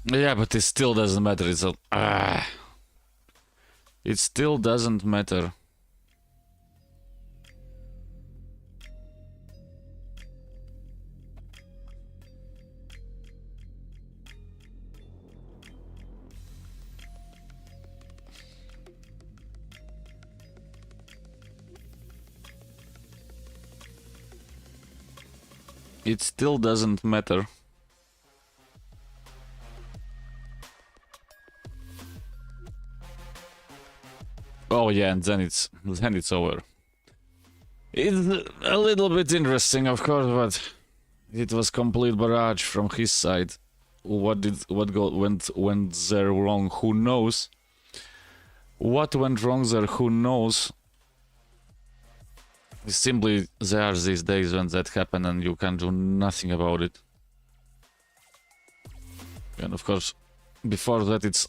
Yeah, but it still doesn't matter. It's a it still doesn't matter. It still doesn't matter. Oh yeah, and then it's over. It's a little bit interesting, of course, but it was complete barrage from his side. What went there wrong? Who knows? What went wrong there? Who knows? Simply there are these days when that happen and you can do nothing about it. And of course, before that it's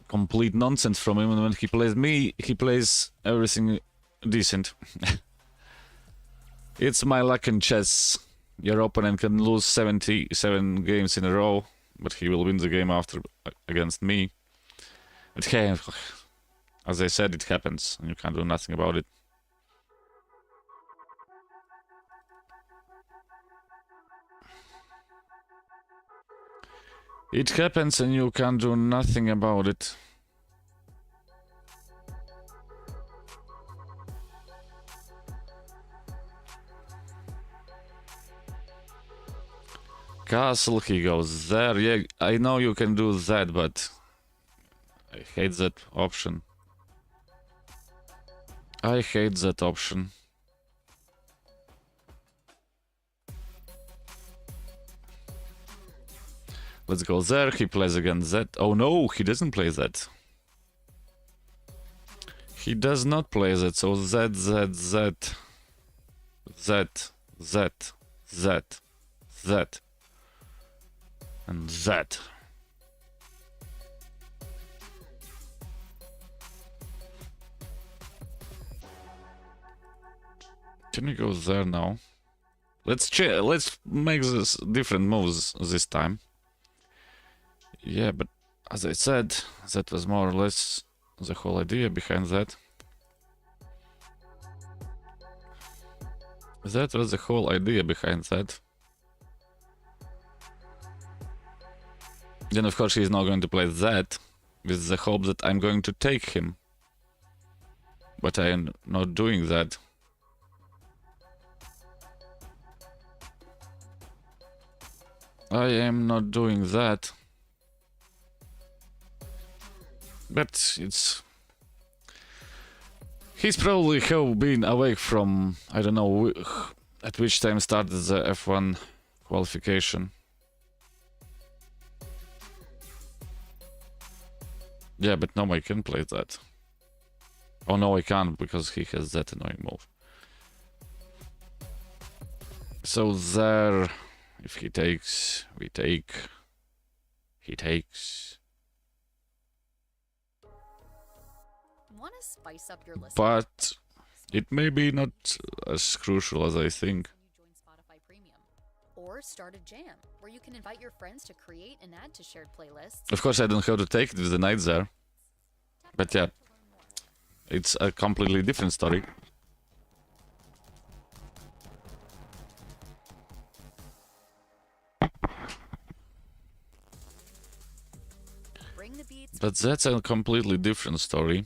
complete nonsense from him, and when he plays me, he plays everything decent. It's my luck in chess. Your opponent can lose 77 games in a row, but he will win the game after against me. But hey, as I said, it happens, and you can't do nothing about it. It happens and you can't do nothing about it. Castle, he goes there. Yeah, I know you can do that, but I hate that option. I hate that option. Let's go there. He plays against that. Oh no, he doesn't play that. He does not play that. So Z, Z, Z, Z, Z, Z, Z, and Z. Can you go there now? Let's make this different moves this time. Yeah, but as I said, that was more or less the whole idea behind that. That was the whole idea behind that. Then of course he's not going to play that with the hope that I'm going to take him. But I am not doing that. I am not doing that. But it's... He's probably have been awake from... I don't know at which time started the F1 qualification. Yeah, but now I can play that. Oh no, I can't because he has that annoying move. So there, if he takes, we take. He takes. Want to spice up your listening? But it may be not as crucial as I think. You join Spotify Premium, or start a jam where you can invite your friends to create and add to shared playlists. Of course, I don't have to take it with the night there. But yeah, it's a completely different story. Bring the beats But that's a completely different story.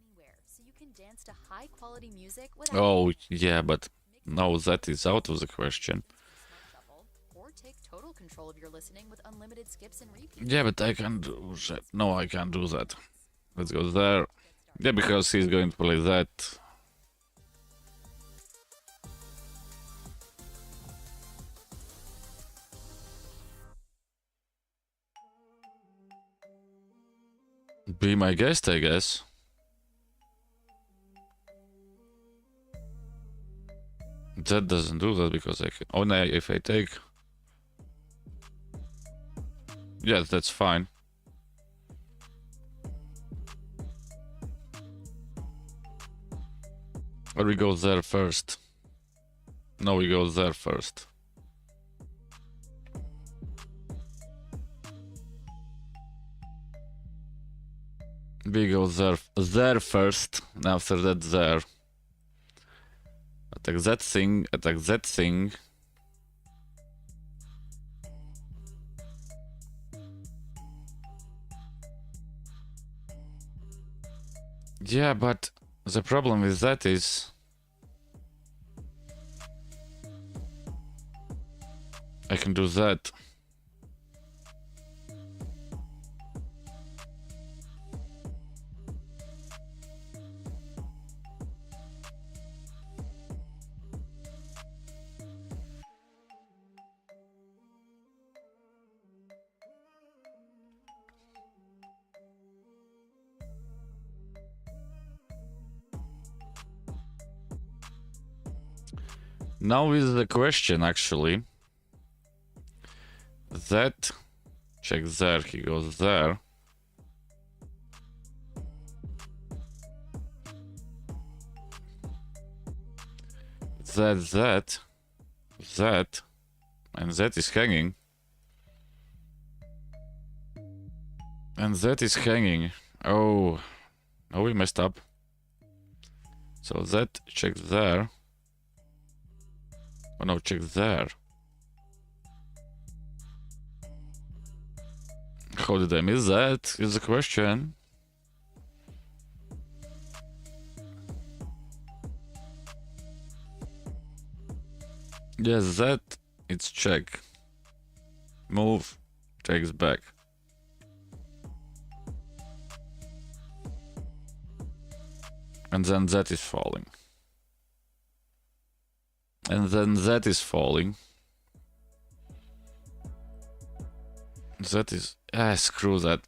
anywhere, so you can dance to high quality music without Oh, yeah, but no, that is out of the question. Smart Shuffle, or take total control of your listening with unlimited skips and repeats. Yeah, but I can't do that. No, I can't do that. Let's go there. Yeah, because he's going to play that. Be my guest, I guess. That doesn't do that because I can... Oh, no, if I take... Yes, that's fine. Or we go there first. No, we go there first. We go there first, and after that there. Attack that thing, attack that thing. Yeah, but the problem with that is... I can do that. Now is the question, actually. That... Check there, he goes there. That, and that is hanging. And that is hanging. Oh, no, we messed up. So that, check there. Oh no, check there. How did I miss that? Is the question. Yes, that it's check. Move, takes back. And then that is falling. And then that is falling. That is... screw that.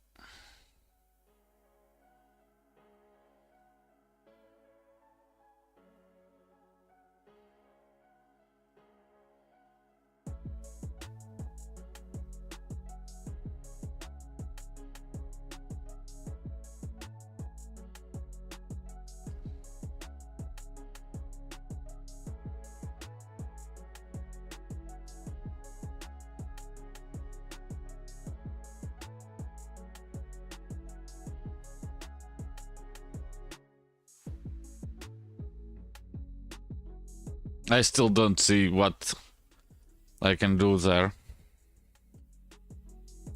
I still don't see what I can do there.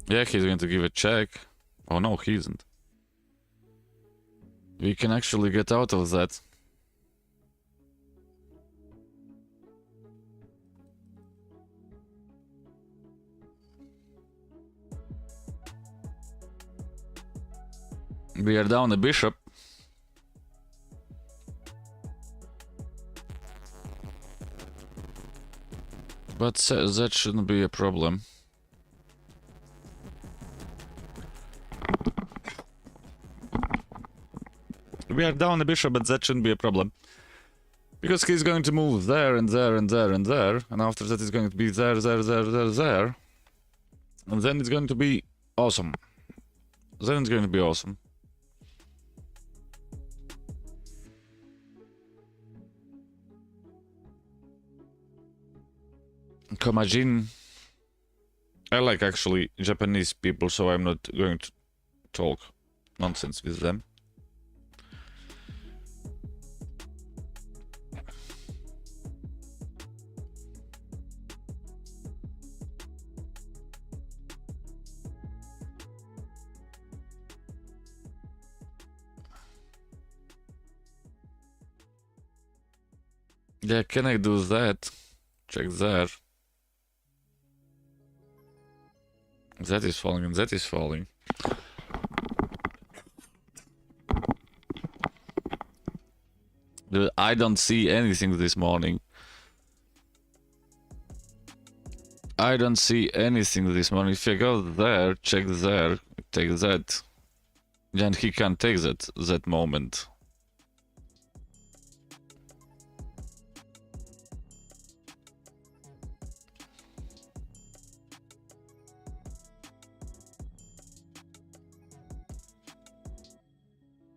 Yeah, he's going to give a check. Oh no, he isn't. We can actually get out of that. We are down a bishop. But that shouldn't be a problem. We are down a bishop, but that shouldn't be a problem. Because he's going to move there and there and there and there, and after that it's going to be there, there, there, there, there. And then it's going to be awesome. Then it's going to be awesome. Komajin. I like actually Japanese people, so I'm not going to talk nonsense with them. Yeah, can I do that? Check there. That is falling and that is falling. Dude, I don't see anything this morning. I don't see anything this morning. If I go there, check there, take that, then he can't take that moment.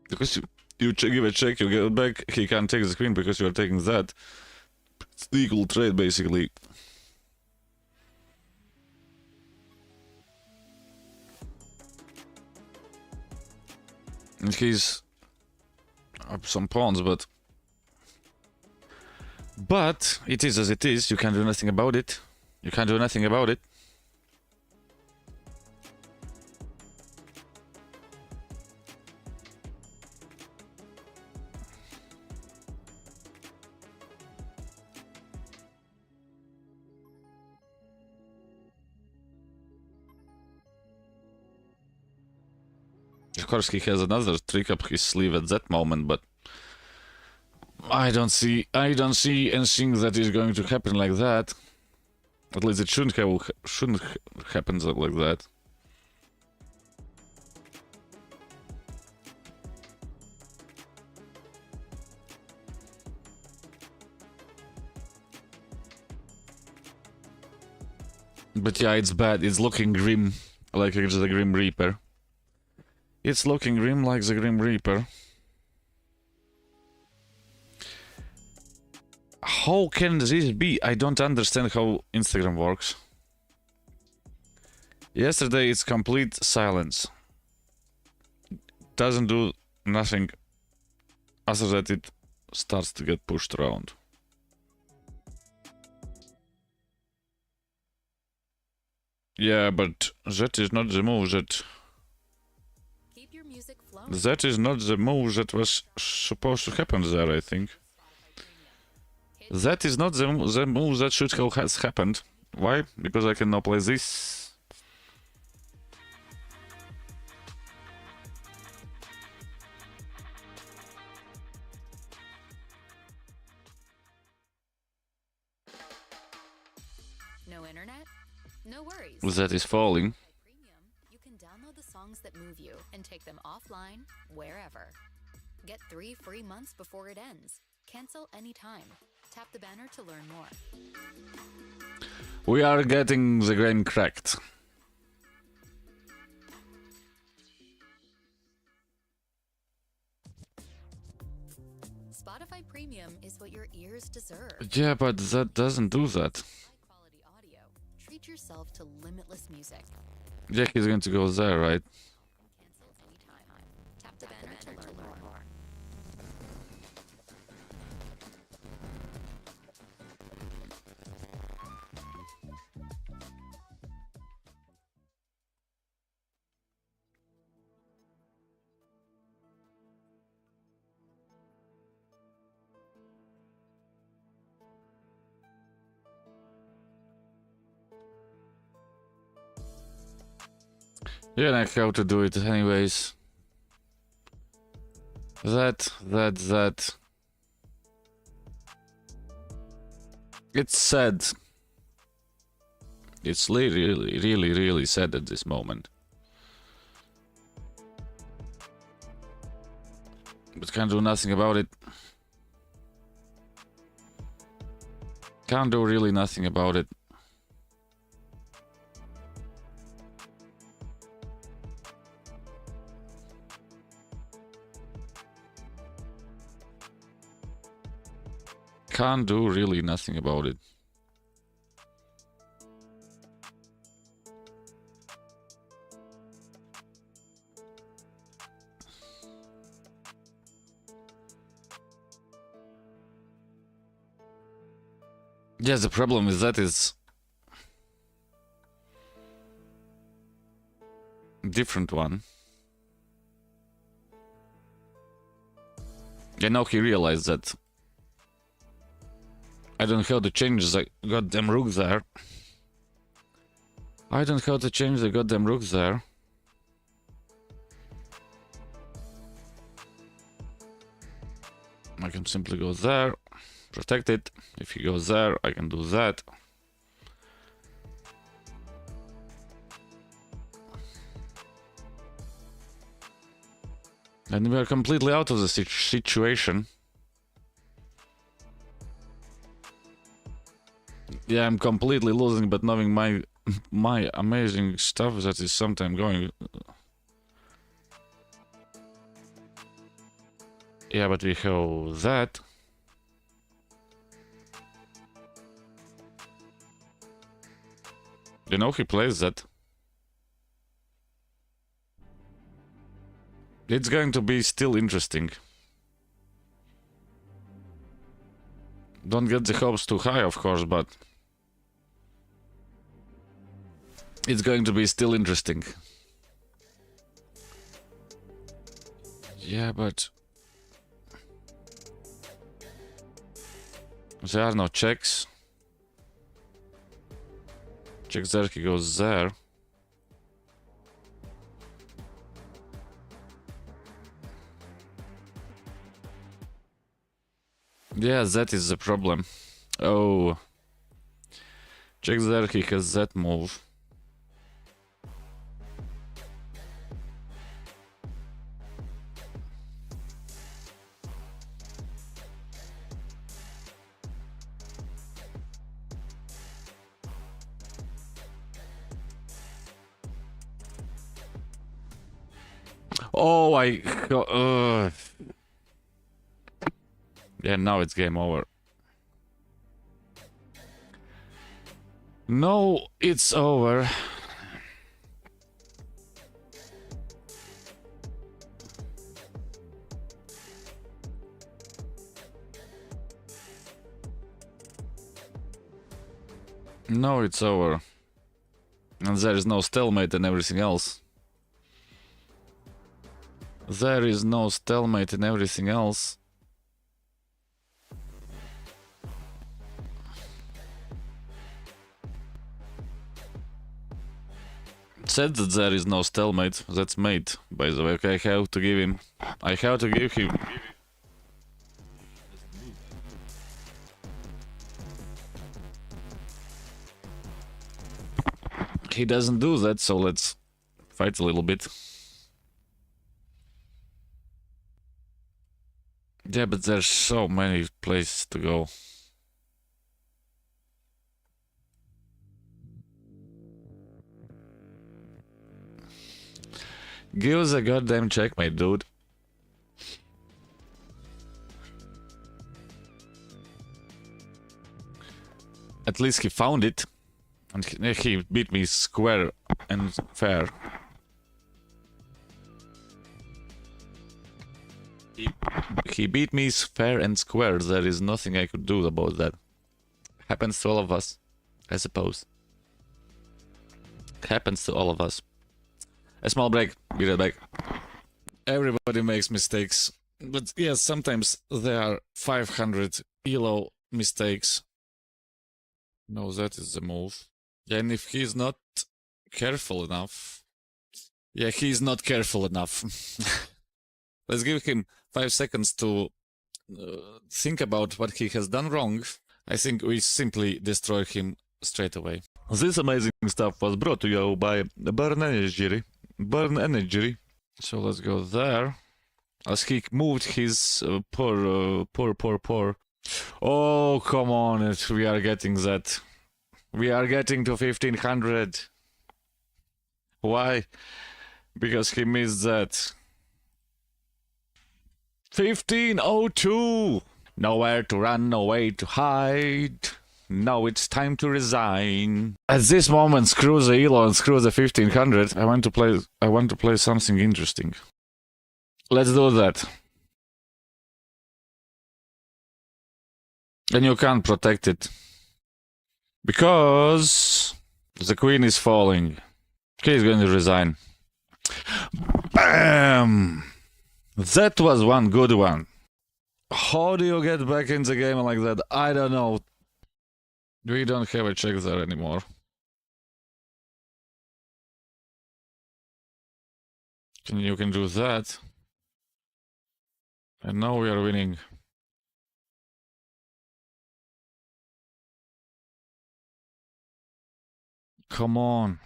Because you give a check, you get back, he can't take the queen because you are taking that. It's equal trade, basically. And he's up some pawns, but it is as it is. You can't do nothing about it. You can't do nothing about it. Of course, he has another trick up his sleeve at that moment, but I don't see anything that is going to happen like that. At least it shouldn't happen like that. But yeah, it's bad. It's looking grim, like it's the Grim Reaper. It's looking grim like the Grim Reaper. How can this be? I don't understand how Instagram works. Yesterday it's complete silence. Doesn't do nothing. After that it starts to get pushed around. Yeah, but that is not the move that... That is not the move that was supposed to happen there, I think. That is not the move that should have happened. Why? Because I can now play this. No internet? No worries. That is falling. You can download the songs that move you and take them offline, wherever. Get 3 free months before it ends. Cancel anytime. Tap the banner to learn more. We are getting the game cracked. Spotify Premium is what your ears deserve. Yeah, but that doesn't do that. High-quality audio. Treat yourself to limitless music. Yeah, he's going to go there, right? Cancel anytime. Tap the banner to learn more. Yeah, I have to do it anyways. That. It's sad. It's really sad at this moment. But can't do nothing about it. Can't do really nothing about it. Can't do really nothing about it. Yes, the problem with that is different one. Yeah, now he realized that I don't have to change the goddamn rook there. I don't have to change the goddamn rook there. I can simply go there, protect it. If he goes there, I can do that. And we are completely out of the situation. Yeah, I'm completely losing, but knowing my amazing stuff that is sometime going. Yeah, but we have that. You know, he plays that. It's going to be still interesting. Don't get the hopes too high, of course, but it's going to be still interesting. Yeah, but there are no checks. Check there, he goes there. Yeah, that is the problem. Oh. Check there, he has that move. Oh, yeah, now it's game over. No, it's over. No, it's over. And there is no stalemate and everything else. There is no stalemate and everything else. Said that there is no stalemate. That's mate, by the way. Okay, I have to give him. I have to give him. He doesn't do that, so let's fight a little bit. Yeah, but there's so many places to go. Give us a goddamn checkmate, dude. At least he found it. And he beat me square and fair. He beat me fair and square. There is nothing I could do about that. Happens to all of us, I suppose. Happens to all of us. A small break, be right back. Everybody makes mistakes. But yes, sometimes there are 500 ELO mistakes. No, that is the move. Yeah, and if he's not careful enough... Yeah, he's not careful enough. Let's give him 5 seconds to think about what he has done wrong. I think we simply destroy him straight away. This amazing stuff was brought to you by Burn Energy. Burn Energy. So let's go there. As he moved his poor. Oh, come on, we are getting that. We are getting to 1500. Why? Because he missed that. 1502! Nowhere to run, no way to hide. Now it's time to resign. At this moment, screw the Elo and screw the 1500. I want to play something interesting. Let's do that. And you can't protect it. Because the queen is falling. He's going to resign. Bam! That was one good one. How do you get back in the game like that? I don't know. We don't have a check there anymore. You can do that. And now we are winning. Come on.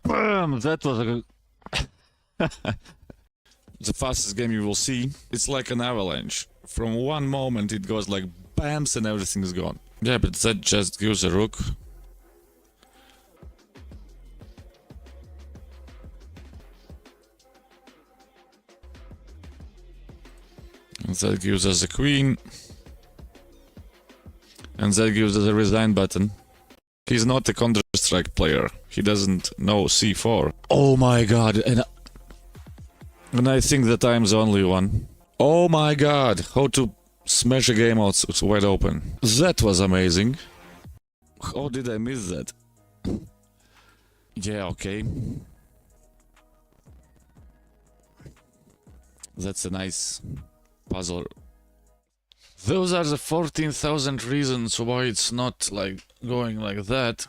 Bam! That was a good... The fastest game you will see. It's like an avalanche. From one moment it goes like bams and everything is gone. Yeah, but that just gives a rook. And that gives us a queen. And that gives us a resign button. He's not a Counter-Strike player. He doesn't know C4. Oh my god, and I think that I'm the only one. Oh my god, how to smash a game out wide open. That was amazing. How did I miss that? Yeah, okay. That's a nice puzzle. Those are the 14,000 reasons why it's not like going like that.